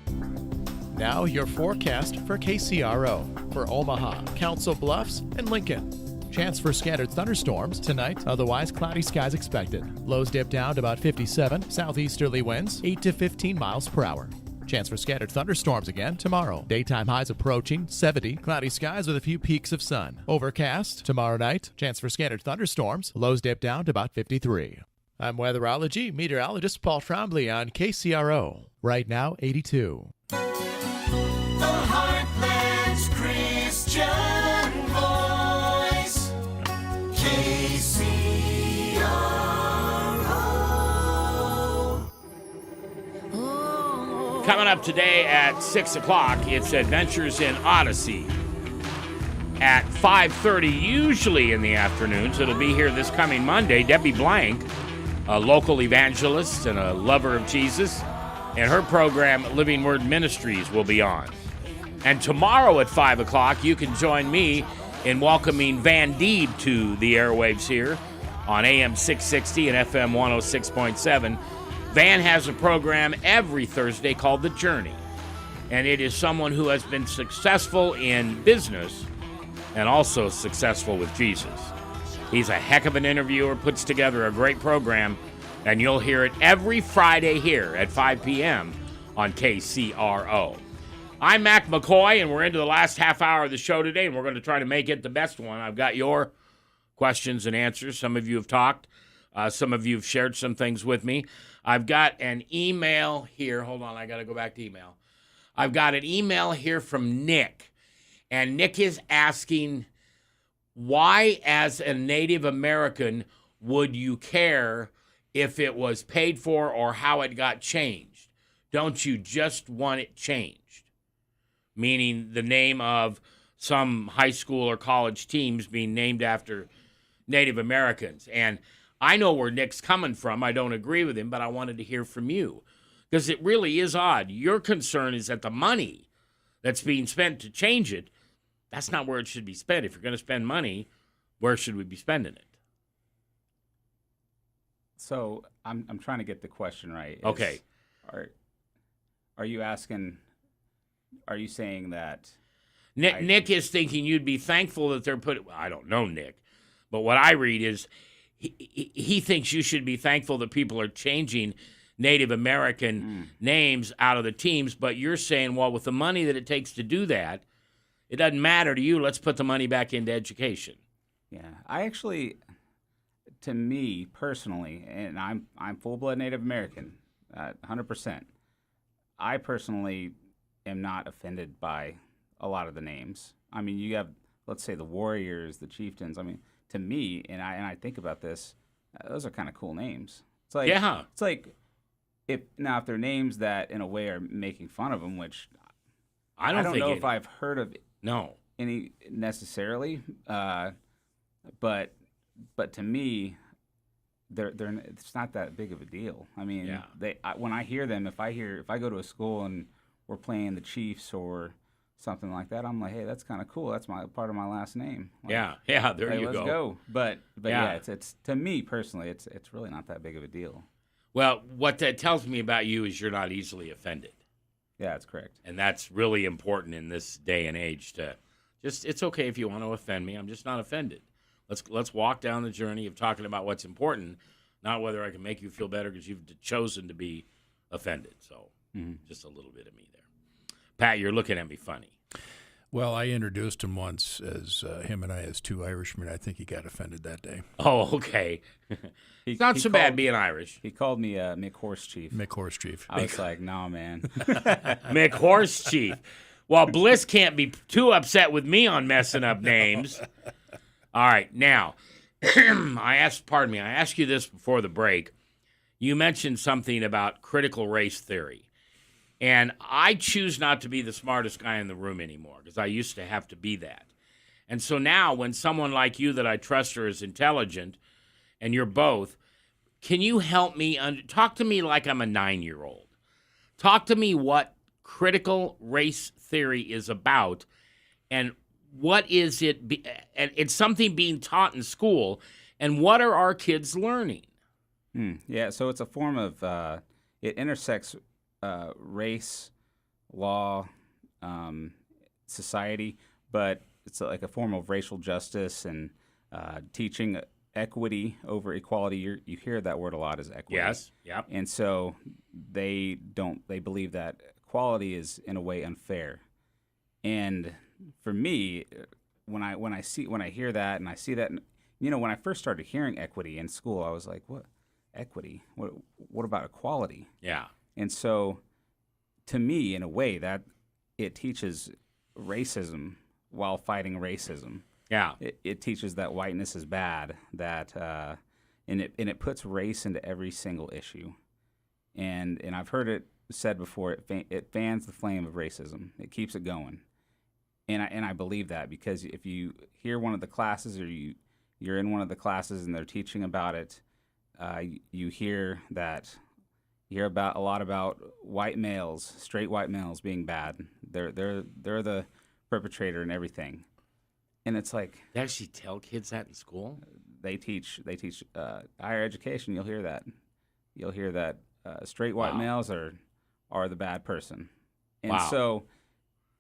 Now your forecast for KCRO. For Omaha, Council Bluffs, and Lincoln. Chance for scattered thunderstorms tonight, otherwise cloudy skies expected. Lows dip down to about 57, southeasterly winds 8 to 15 miles per hour. Chance for scattered thunderstorms again tomorrow. Daytime highs approaching 70, cloudy skies with a few peaks of sun. Overcast tomorrow night, chance for scattered thunderstorms, lows dip down to about 53. I'm weatherology meteorologist Paul Trombley on KCRO. Right now, 82. The Heartland's Christian voice, KCRO. Coming up today at 6 o'clock, it's Adventures in Odyssey. At 5:30, usually in the afternoons, it'll be here this coming Monday. Debbie Blank, a local evangelist and a lover of Jesus, and her program, Living Word Ministries, will be on. And tomorrow at 5 o'clock, you can join me in welcoming Van Deeb to the airwaves here on AM 660 and FM 106.7. Van has a program every Thursday called The Journey, and it is someone who has been successful in business and also successful with Jesus. He's a heck of an interviewer, puts together a great program, and you'll hear it every Friday here at 5 p.m. on KCRO. I'm Mac McCoy, and we're into the last half hour of the show today, and we're going to try to make it the best one. I've got your questions and answers. Some of you have talked. Some of you have shared some things with me. I've got an email here. Hold on, I got to go back to email. I've got an email here from Nick, and Nick is asking, why, as a Native American, would you care if it was paid for or how it got changed? Don't you just want it changed? Meaning the name of some high school or college teams being named after Native Americans. And I know where Nick's coming from. I don't agree with him, but I wanted to hear from you. Because it really is odd. Your concern is that the money that's being spent to change it, that's not where it should be spent. If you're going to spend money, where should we be spending it? So I'm trying to get the question right. Okay. Are you asking? Are you saying that Nick is thinking you'd be thankful that they're putting. Well, I don't know, Nick, but what I read is he thinks you should be thankful that people are changing Native American names out of the teams. But you're saying, well, with the money that it takes to do that, it doesn't matter to you. Let's put the money back into education. Yeah, I actually, to me personally, and I'm full-blood Native American, 100%. I personally am not offended by a lot of the names. I mean, you have, let's say, the warriors, the chieftains. I mean, to me, and I think about this, those are kind of cool names. It's like, it's like if they're names that in a way are making fun of them, which I don't know if I've heard of any necessarily, but to me, they're it's not that big of a deal. I mean, when I hear them, if I go to a school and we're playing the Chiefs or something like that, I'm like, hey, that's kind of cool. That's part of my last name. Like, there you let's go. go. But it's to me personally, it's really not that big of a deal. Well, what that tells me about you is you're not easily offended. Yeah, that's correct. And that's really important in this day and age to it's okay if you want to offend me. I'm just not offended. Let's walk down the journey of talking about what's important, not whether I can make you feel better because you've chosen to be offended. So just a little bit of me there. Pat, you're looking at me funny. Well, I introduced him once as him and I as two Irishmen. I think he got offended that day. Oh, okay. It's not so bad being Irish. He called me Mick Horsechief. Mick Horsechief. I was like, no, man. Mick Horsechief. Well, Bliss can't be too upset with me on messing up names. All right, now, I asked you this before the break. You mentioned something about critical race theory. And I choose not to be the smartest guy in the room anymore because I used to have to be that. And so now when someone like you that I trust are is intelligent, and you're both, can you help me? Talk to me like I'm a 9-year-old. Talk to me what critical race theory is about and what is it? And it's something being taught in school. And what are our kids learning? Yeah, so it's a form of, it intersects race, law, society, but it's like a form of racial justice and teaching equity over equality. You hear that word a lot, is equity. Yes, yep. And so they believe that equality is in a way unfair. And for me, when I hear that and I see that, when I first started hearing equity in school, I was like, what? Equity? What about equality? Yeah. And so, to me, in a way, that it teaches racism while fighting racism. Yeah. It teaches that whiteness is bad, that and it puts race into every single issue. And I've heard it said before, it fans the flame of racism. It keeps it going. And I believe that because if you hear one of the classes or you're in one of the classes and they're teaching about it, you hear about a lot about white males, straight white males being bad. They're the perpetrator and everything. And it's like, they actually tell kids that in school? They teach higher education. You'll hear that. You'll hear that straight white males are the bad person. And so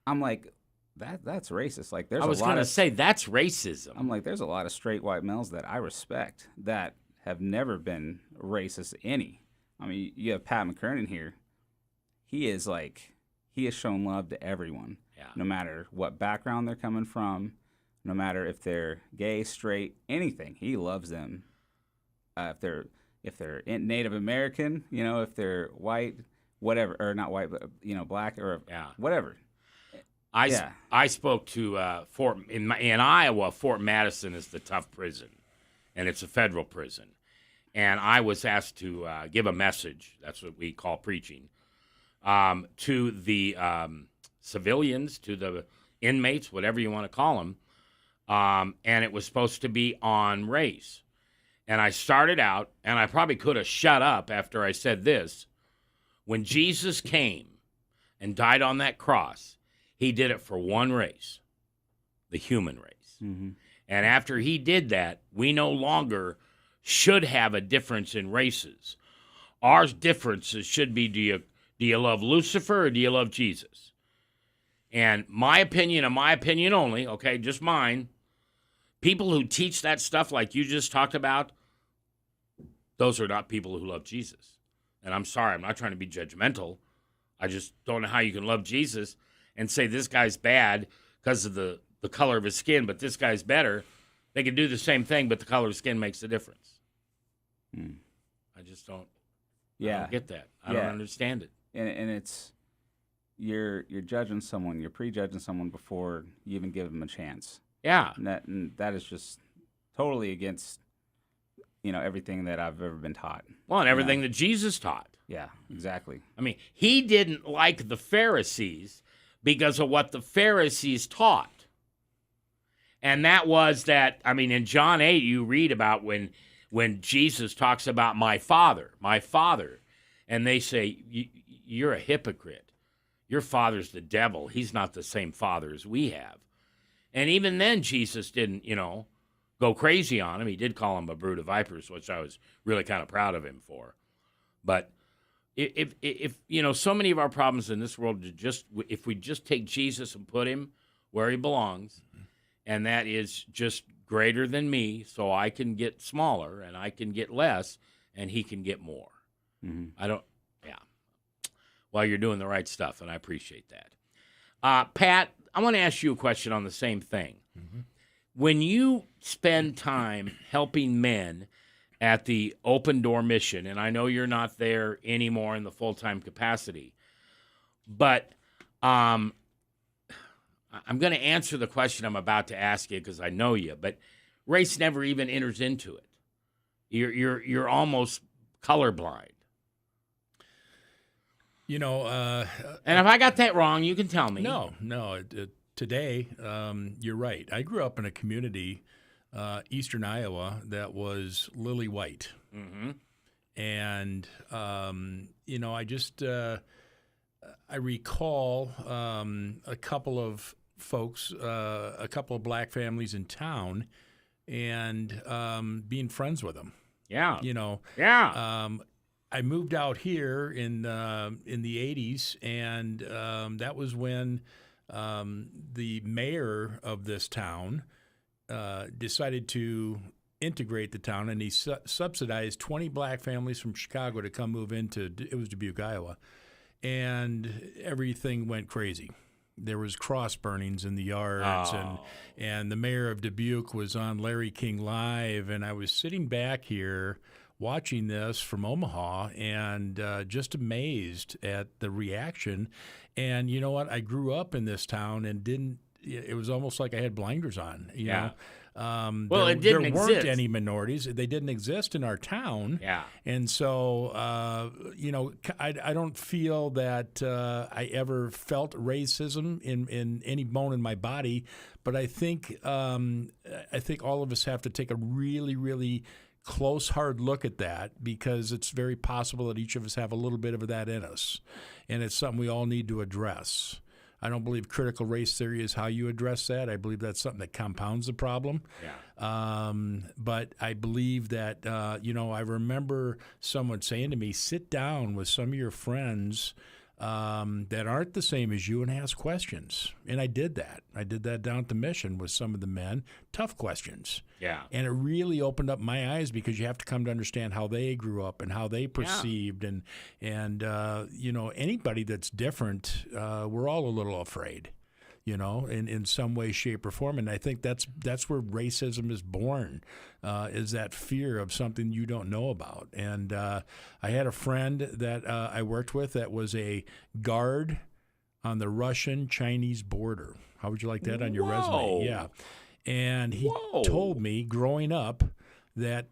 I'm like, that's racist. Like I was going to say that's racism. I'm like, there's a lot of straight white males that I respect that have never been racist any. I mean, you have Pat McKernan here. He has shown love to everyone, no matter what background they're coming from, no matter if they're gay, straight, anything. He loves them. If they're Native American, if they're white, whatever, or not white, but black or whatever. I spoke to in Iowa. Fort Madison is the tough prison, and it's a federal prison. And I was asked to give a message, that's what we call preaching, to the civilians, to the inmates, whatever you want to call them, and it was supposed to be on race. And I started out, and I probably could have shut up after I said this. When Jesus came and died on that cross, he did it for one race, the human race. Mm-hmm. And after he did that, we no longer should have a difference in races. Our differences should be, do you love Lucifer or do you love Jesus? And my opinion, and my opinion only, okay, just mine, people who teach that stuff like you just talked about, those are not people who love Jesus. And I'm sorry, I'm not trying to be judgmental. I just don't know how you can love Jesus and say this guy's bad because of the color of his skin, but this guy's better. They can do the same thing, but the color of skin makes a difference. I just don't. I don't get that. I don't understand it. And it's you're judging someone, you're prejudging someone before you even give them a chance. Yeah, and that is just totally against everything that I've ever been taught. Well, and everything that Jesus taught. Yeah, exactly. I mean, he didn't like the Pharisees because of what the Pharisees taught. And that was that, I mean, in John 8, you read about when Jesus talks about my Father, and they say, you're a hypocrite. Your father's the devil. He's not the same father as we have. And even then, Jesus didn't, go crazy on him. He did call him a brood of vipers, which I was really kind of proud of him for. But if so many of our problems in this world, if we just take Jesus and put him where he belongs, and that is just greater than me, so I can get smaller and I can get less, and he can get more. Well, you're doing the right stuff, and I appreciate that. Pat, I want to ask you a question on the same thing. When you spend time helping men at the Open Door Mission, and I know you're not there anymore in the full-time capacity, but I'm going to answer the question I'm about to ask you because I know you, but race never even enters into it. You're almost colorblind. You know, and if I got that wrong, you can tell me. No. Today, you're right. I grew up in a community, eastern Iowa, that was lily white. And, I recall a couple of folks, a couple of black families in town, and being friends with them. Yeah. I moved out here in the 80s, and that was when the mayor of this town decided to integrate the town, and he subsidized 20 black families from Chicago to come move into, it was Dubuque, Iowa, and everything went crazy. There was cross burnings in the yards, and the mayor of Dubuque was on Larry King Live, and I was sitting back here watching this from Omaha and just amazed at the reaction. And you know what? I grew up in this town and it was almost like I had blinders on. You know? Well, it didn't exist. There weren't any minorities. They didn't exist in our town. Yeah. And so, I don't feel that I ever felt racism in any bone in my body. But I think all of us have to take a really, really close, hard look at that, because it's very possible that each of us have a little bit of that in us, and it's something we all need to address. I don't believe critical race theory is how you address that. I believe that's something that compounds the problem. But I believe that, I remember someone saying to me, sit down with some of your friends that aren't the same as you and ask questions. And I did that. I did that down at the mission with some of the men. Tough questions. Yeah. And it really opened up my eyes, because you have to come to understand how they grew up and how they perceived. And anybody that's different, we're all a little afraid, in some way, shape, or form. And I think that's where racism is born, is that fear of something you don't know about. And I had a friend that I worked with that was a guard on the Russian-Chinese border. How would you like that on your resume? Yeah. And he told me growing up that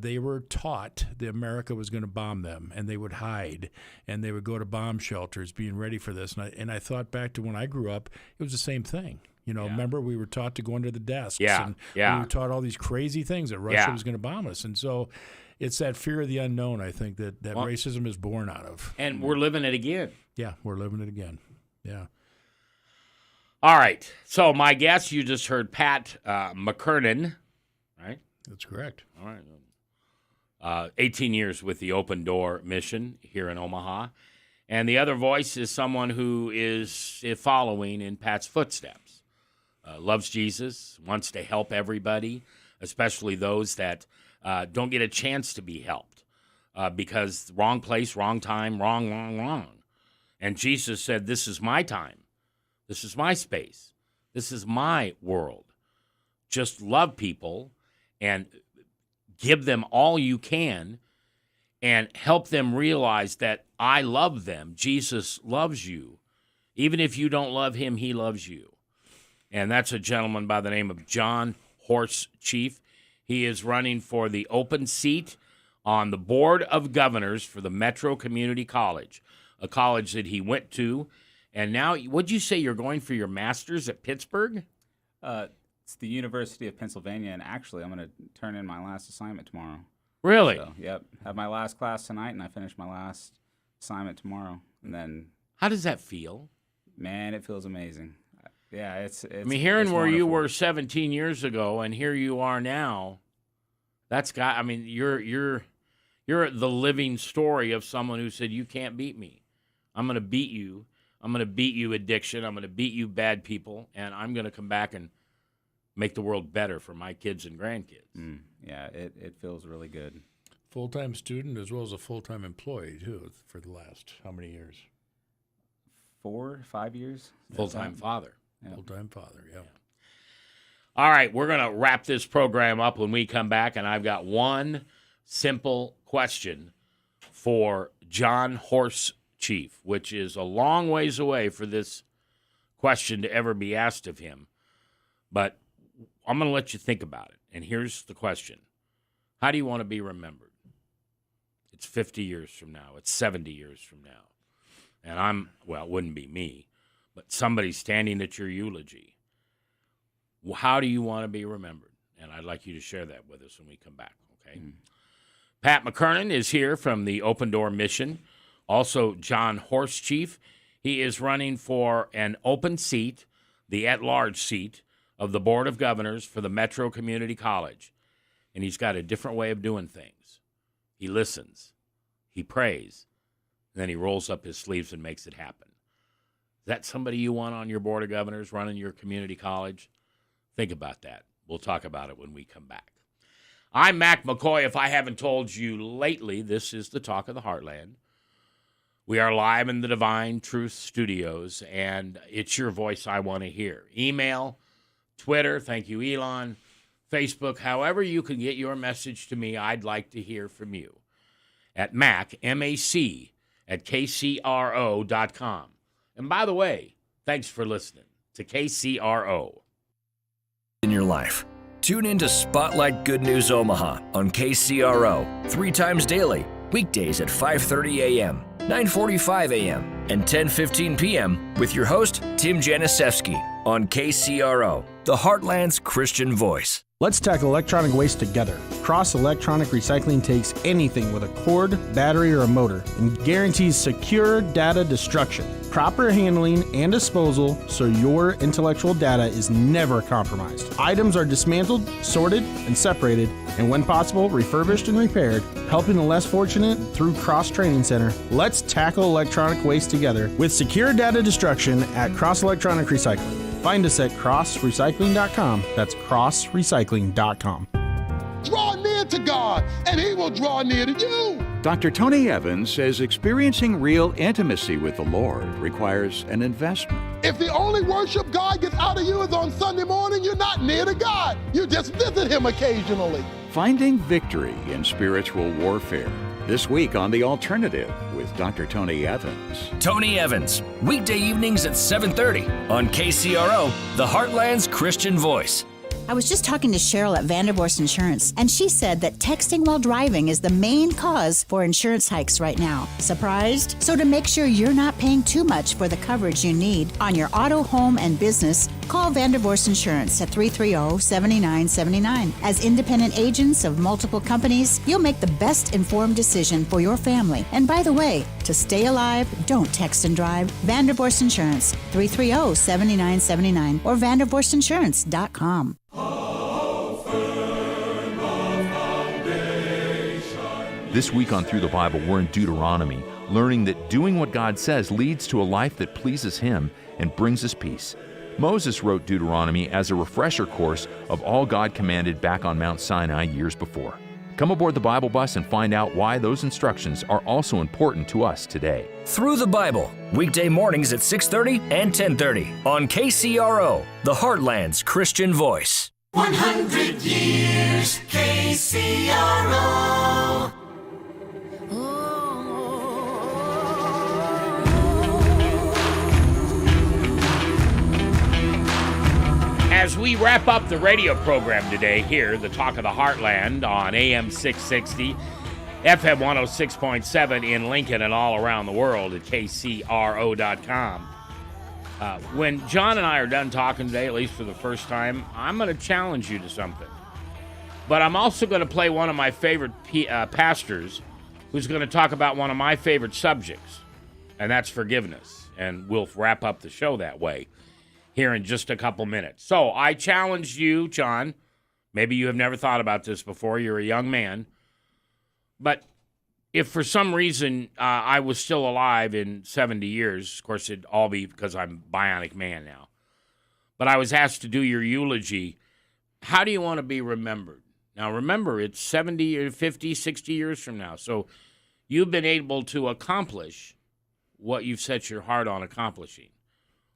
they were taught that America was going to bomb them, and they would hide, and they would go to bomb shelters being ready for this. And I thought back to when I grew up, it was the same thing. Remember, we were taught to go under the desks. And we were taught all these crazy things that Russia was going to bomb us. And so it's that fear of the unknown, I think, that racism is born out of. And we're living it again. Yeah, we're living it again. Yeah. All right. So my guess, you just heard Pat McKernan, right? That's correct. All right. 18 years with the Open Door Mission here in Omaha. And the other voice is someone who is following in Pat's footsteps. Loves Jesus, wants to help everybody, especially those that don't get a chance to be helped because wrong place, wrong time, wrong. And Jesus said, this is my time. This is my space. This is my world. Just love people and give them all you can and help them realize that I love them. Jesus loves you. Even if you don't love him, he loves you. And that's a gentleman by the name of John Horsechief. He is running for the open seat on the Board of Governors for the Metro Community College, a college that he went to. And now, what'd you say, you're going for your master's at Pittsburgh? It's the University of Pennsylvania, and actually I'm going to turn in my last assignment tomorrow. Really? So, yep. Have my last class tonight, and I finish my last assignment tomorrow. And then... How does that feel? Man, it feels amazing. Yeah, it's I mean, hearing where you wonderful. were 17 years ago and here you are now, that's got, I mean, you're the living story of someone who said, you can't beat me. I'm going to beat you. I'm going to beat you addiction. I'm going to beat you bad people, and I'm going to come back and make the world better for my kids and grandkids. Yeah, it feels really good. Full-time student as well as a full-time employee, too, for the last how many years? 4, 5 years. Full-time father. Yeah. Full-time father, yeah. All right, we're going to wrap this program up when we come back, and I've got one simple question for John Horsechief, which is a long ways away for this question to ever be asked of him. But I'm going to let you think about it. And here's the question. How do you want to be remembered? It's 50 years from now. It's 70 years from now. And it wouldn't be me, but somebody standing at your eulogy. How do you want to be remembered? And I'd like you to share that with us when we come back, okay? Pat McKernan is here from the Open Door Mission. Also, John Horsechief. He is running for an open seat, the at-large seat, of the Board of Governors for the Metro Community College. And he's got a different way of doing things. He listens. He prays. And then he rolls up his sleeves and makes it happen. Is that somebody you want on your Board of Governors running your community college? Think about that. We'll talk about it when we come back. I'm Mac McCoy. If I haven't told you lately, this is the Talk of the Heartland. We are live in the Divine Truth Studios, and it's your voice I want to hear. Email, Twitter, thank you, Elon, Facebook, however you can get your message to me, I'd like to hear from you. At Mac, M-A-C, at KCRO.com. And by the way, thanks for listening to KCRO. In your life. Tune in to Spotlight Good News Omaha on KCRO 3 times daily, weekdays at 5:30 a.m., 9:45 a.m., and 10:15 p.m. with your host, Tim Janisewski on KCRO, the Heartland's Christian voice. Let's tackle electronic waste together. Cross Electronic Recycling takes anything with a cord, battery, or a motor and guarantees secure data destruction, proper handling, and disposal so your intellectual data is never compromised. Items are dismantled, sorted, and separated, and when possible, refurbished and repaired, helping the less fortunate through Cross Training Center. Let's tackle electronic waste together with secure data destruction at Cross Electronic Recycling. Find us at crossrecycling.com. That's crossrecycling.com. Draw near to God, and He will draw near to you. Dr. Tony Evans says experiencing real intimacy with the Lord requires an investment. If the only worship God gets out of you is on Sunday morning, you're not near to God. You just visit Him occasionally. Finding victory in spiritual warfare. This week on The Alternative with Dr. Tony Evans. Tony Evans, weekday evenings at 7:30 on KCRO, the Heartland's Christian voice. I was just talking to Cheryl at Vandervorst Insurance, and she said that texting while driving is the main cause for insurance hikes right now. Surprised? So to make sure you're not paying too much for the coverage you need on your auto, home, and business, call Vandervorst Insurance at 330-7979. As independent agents of multiple companies, you'll make the best informed decision for your family. And by the way, to stay alive, don't text and drive. Vandervorst Insurance, 330-7979 or vandervorstinsurance.com. This week on Through the Bible, we're in Deuteronomy. learning that doing what God says leads to a life that pleases Him and brings us peace. Moses wrote Deuteronomy as a refresher course of all God commanded back on Mount Sinai years before. Come aboard the Bible bus and find out why those instructions are also important to us today. Through the Bible, weekday mornings at 6:30 and 10:30 on KCRO, the Heartland's Christian voice. 100 years KCRO. As we wrap up the radio program today here, the Talk of the Heartland on AM 660, FM 106.7 in Lincoln and all around the world at KCRO.com. When John and I are done talking today, at least for the first time, I'm going to challenge you to something. But I'm also going to play one of my favorite pastors who's going to talk about one of my favorite subjects, and that's forgiveness. And we'll wrap up the show that way here in just a couple minutes. So I challenge you, John. Maybe you have never thought about this before. You're a young man. But if for some reason I was still alive in 70 years, of course it'd all be because I'm a bionic man now, but I was asked to do your eulogy, how do you want to be remembered? Now remember, it's 70 or 50, 60 years from now. So you've been able to accomplish what you've set your heart on accomplishing.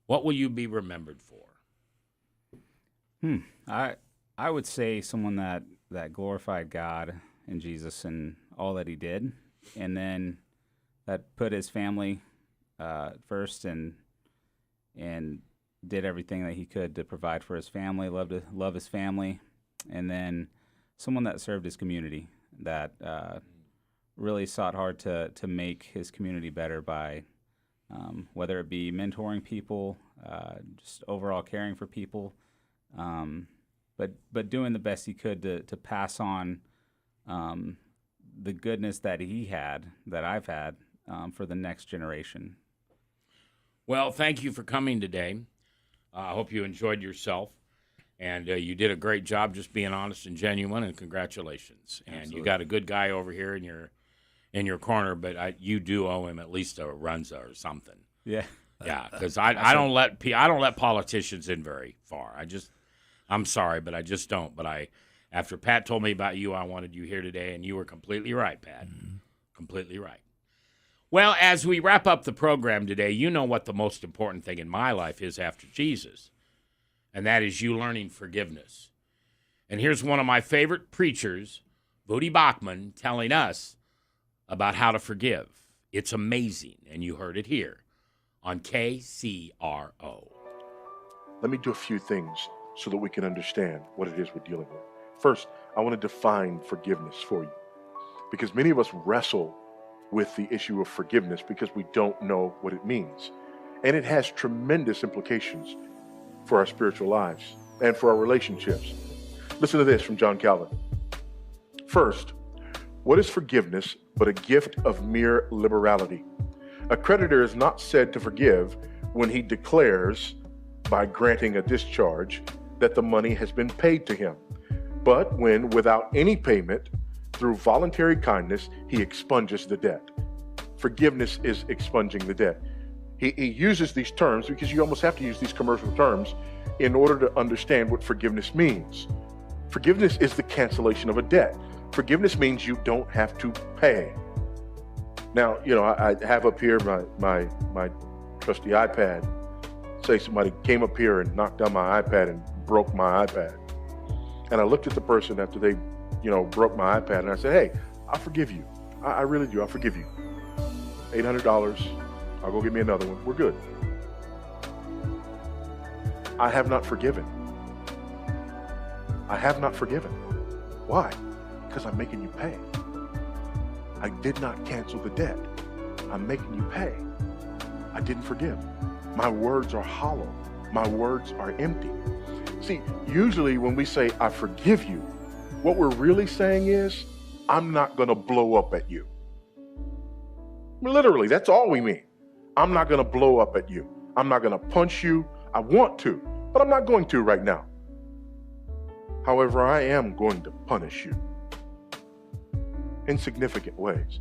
What will you be remembered for? I would say someone that glorified God and Jesus and all that He did, and then that put His family first and did everything that He could to provide for His family, love His family, and then someone that served His community, that really sought hard to make His community better by whether it be mentoring people, just overall caring for people, but doing the best he could to pass on the goodness that he had, that I've had, for the next generation. Well, thank you for coming today. I hope you enjoyed yourself, and you did a great job just being honest and genuine, and congratulations. Absolutely. And you got a good guy over here in your corner, but you do owe him at least a runza or something. Yeah. Yeah, because I don't let politicians in very far. I'm sorry, but I just don't. But after Pat told me about you, I wanted you here today, and you were completely right, Pat. Mm-hmm. Completely right. Well, as we wrap up the program today, you know what the most important thing in my life is after Jesus, and that is you learning forgiveness. And here's one of my favorite preachers, Voddie Baucham, telling us about how to forgive. It's amazing, and you heard it here on KCRO. Let me do a few things so that we can understand what it is we're dealing with. First, I want to define forgiveness for you, because many of us wrestle with the issue of forgiveness because we don't know what it means. And it has tremendous implications for our spiritual lives and for our relationships. Listen to this from John Calvin. First, what is forgiveness but a gift of mere liberality? A creditor is not said to forgive when he declares, by granting a discharge, that the money has been paid to him, but when, without any payment, through voluntary kindness, he expunges the debt. Forgiveness is expunging the debt. He uses these terms because you almost have to use these commercial terms in order to understand what forgiveness means. Forgiveness is the cancellation of a debt. Forgiveness means you don't have to pay. Now, I have up here my trusty iPad. Say somebody came up here and knocked down my iPad and broke my iPad. And I looked at the person after they, broke my iPad, and I said, hey, I'll forgive you. I really do. I'll forgive you. $800. I'll go get me another one. We're good. I have not forgiven. I have not forgiven. Why? Because I'm making you pay. I did not cancel the debt. I'm making you pay. I didn't forgive. My words are hollow. My words are empty. See, usually when we say, I forgive you, what we're really saying is, I'm not going to blow up at you. Literally, that's all we mean. I'm not going to blow up at you. I'm not going to punch you. I want to, but I'm not going to right now. However, I am going to punish you in significant ways.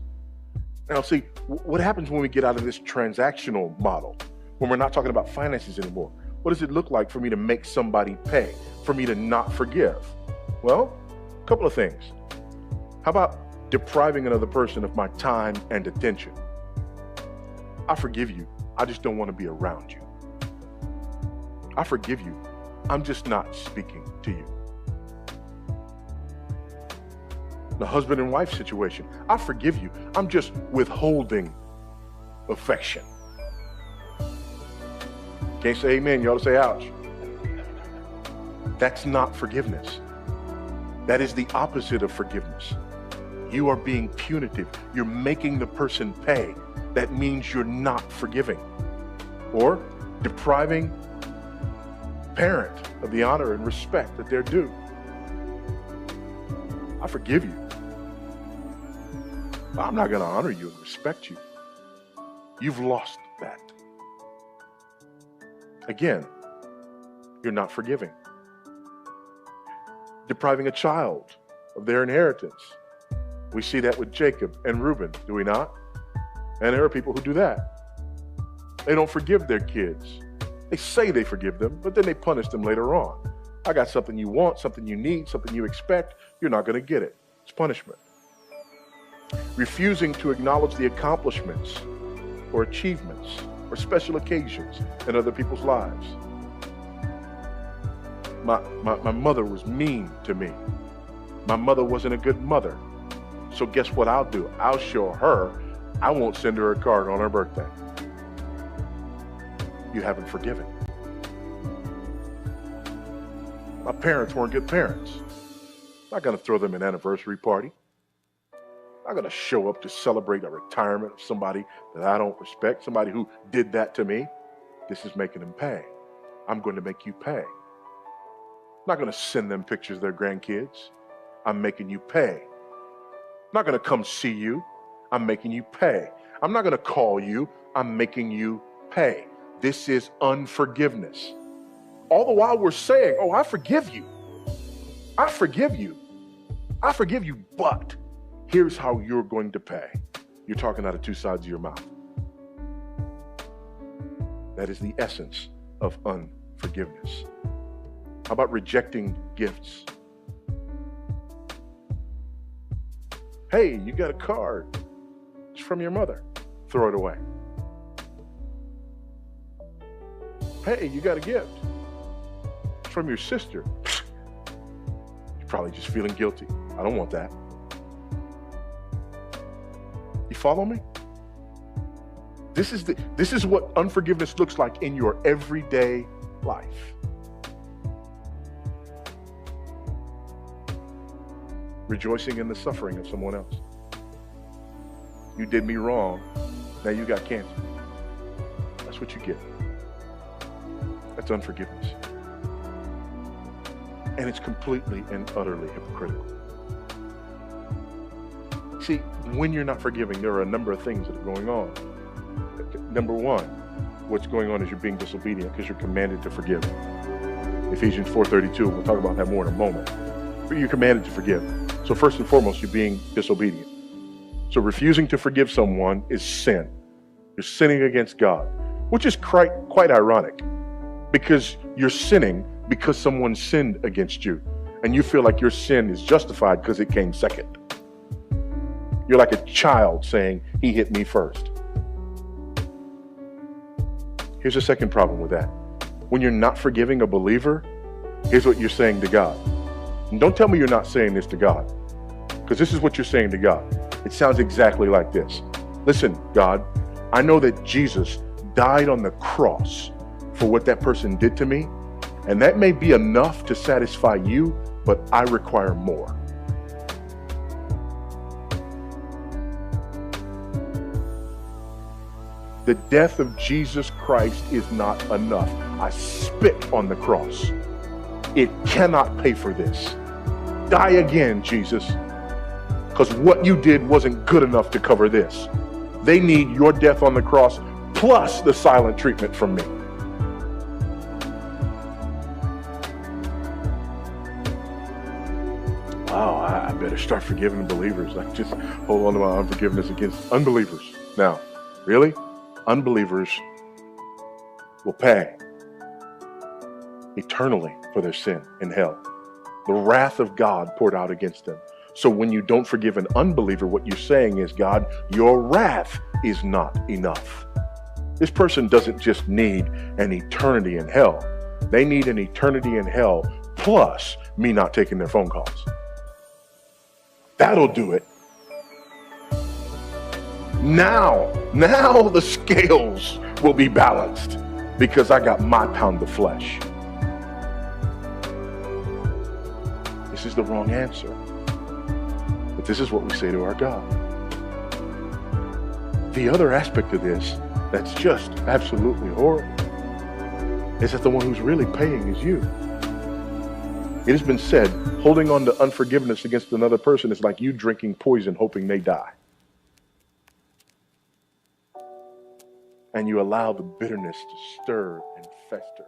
Now, see, what happens when we get out of this transactional model, when we're not talking about finances anymore? What does it look like for me to make somebody pay, for me to not forgive? Well, a couple of things. How about depriving another person of my time and attention? I forgive you. I just don't want to be around you. I forgive you. I'm just not speaking to you. The husband and wife situation. I forgive you. I'm just withholding affection. Can't say amen. You ought to say ouch. That's not forgiveness. That is the opposite of forgiveness. You are being punitive. You're making the person pay. That means you're not forgiving. Or depriving parent of the honor and respect that they're due. I forgive you. I'm not going to honor you and respect you. You've lost that. Again, you're not forgiving. Depriving a child of their inheritance. We see that with Jacob and Reuben, do we not? And there are people who do that. They don't forgive their kids. They say they forgive them, but then they punish them later on. I got something you want, something you need, something you expect. You're not going to get it. It's punishment. Refusing to acknowledge the accomplishments or achievements or special occasions in other people's lives. My mother was mean to me. My mother wasn't a good mother. So guess what I'll do? I'll show her. I won't send her a card on her birthday. You haven't forgiven. My parents weren't good parents. I'm not going to throw them an anniversary party. I'm not going to show up to celebrate a retirement of somebody that I don't respect, somebody who did that to me. This is making them pay. I'm going to make you pay. I'm not going to send them pictures of their grandkids. I'm making you pay. I'm not going to come see you. I'm making you pay. I'm not going to call you. I'm making you pay. This is unforgiveness. All the while we're saying, oh, I forgive you. I forgive you. I forgive you, but here's how you're going to pay. You're talking out of two sides of your mouth. That is the essence of unforgiveness. How about rejecting gifts? Hey, you got a card. It's from your mother. Throw it away. Hey, you got a gift. It's from your sister. You're probably just feeling guilty. I don't want that. You follow me? This is what unforgiveness looks like in your everyday life. Rejoicing in the suffering of someone else. You did me wrong. Now you got cancer. That's what you get. That's unforgiveness. And it's completely and utterly hypocritical. See, when you're not forgiving, there are a number of things that are going on. Number one, what's going on is you're being disobedient because you're commanded to forgive. Ephesians 4:32, we'll talk about that more in a moment. But you're commanded to forgive. So first and foremost, you're being disobedient. So refusing to forgive someone is sin. You're sinning against God, which is quite ironic because you're sinning because someone sinned against you and you feel like your sin is justified because it came second. You're like a child saying, he hit me first. Here's the second problem with that. When you're not forgiving a believer, here's what you're saying to God. And don't tell me you're not saying this to God, because this is what you're saying to God. It sounds exactly like this. Listen, God, I know that Jesus died on the cross for what that person did to me, and that may be enough to satisfy you, but I require more. The death of Jesus Christ is not enough. I spit on the cross. It cannot pay for this. Die again, Jesus, because what you did wasn't good enough to cover this. They need your death on the cross plus the silent treatment from me. oh, I better start forgiving believers. I just hold on to my unforgiveness against unbelievers. Now, really? Unbelievers will pay eternally for their sin in hell. The wrath of God poured out against them. So when you don't forgive an unbeliever, what you're saying is, God, your wrath is not enough. This person doesn't just need an eternity in hell. They need an eternity in hell plus me not taking their phone calls. That'll do it. Now the scales will be balanced because I got my pound of flesh. This is the wrong answer. But this is what we say to our God. The other aspect of this that's just absolutely horrible is that the one who's really paying is you. It has been said, holding on to unforgiveness against another person is like you drinking poison hoping they die. And you allow the bitterness to stir and fester.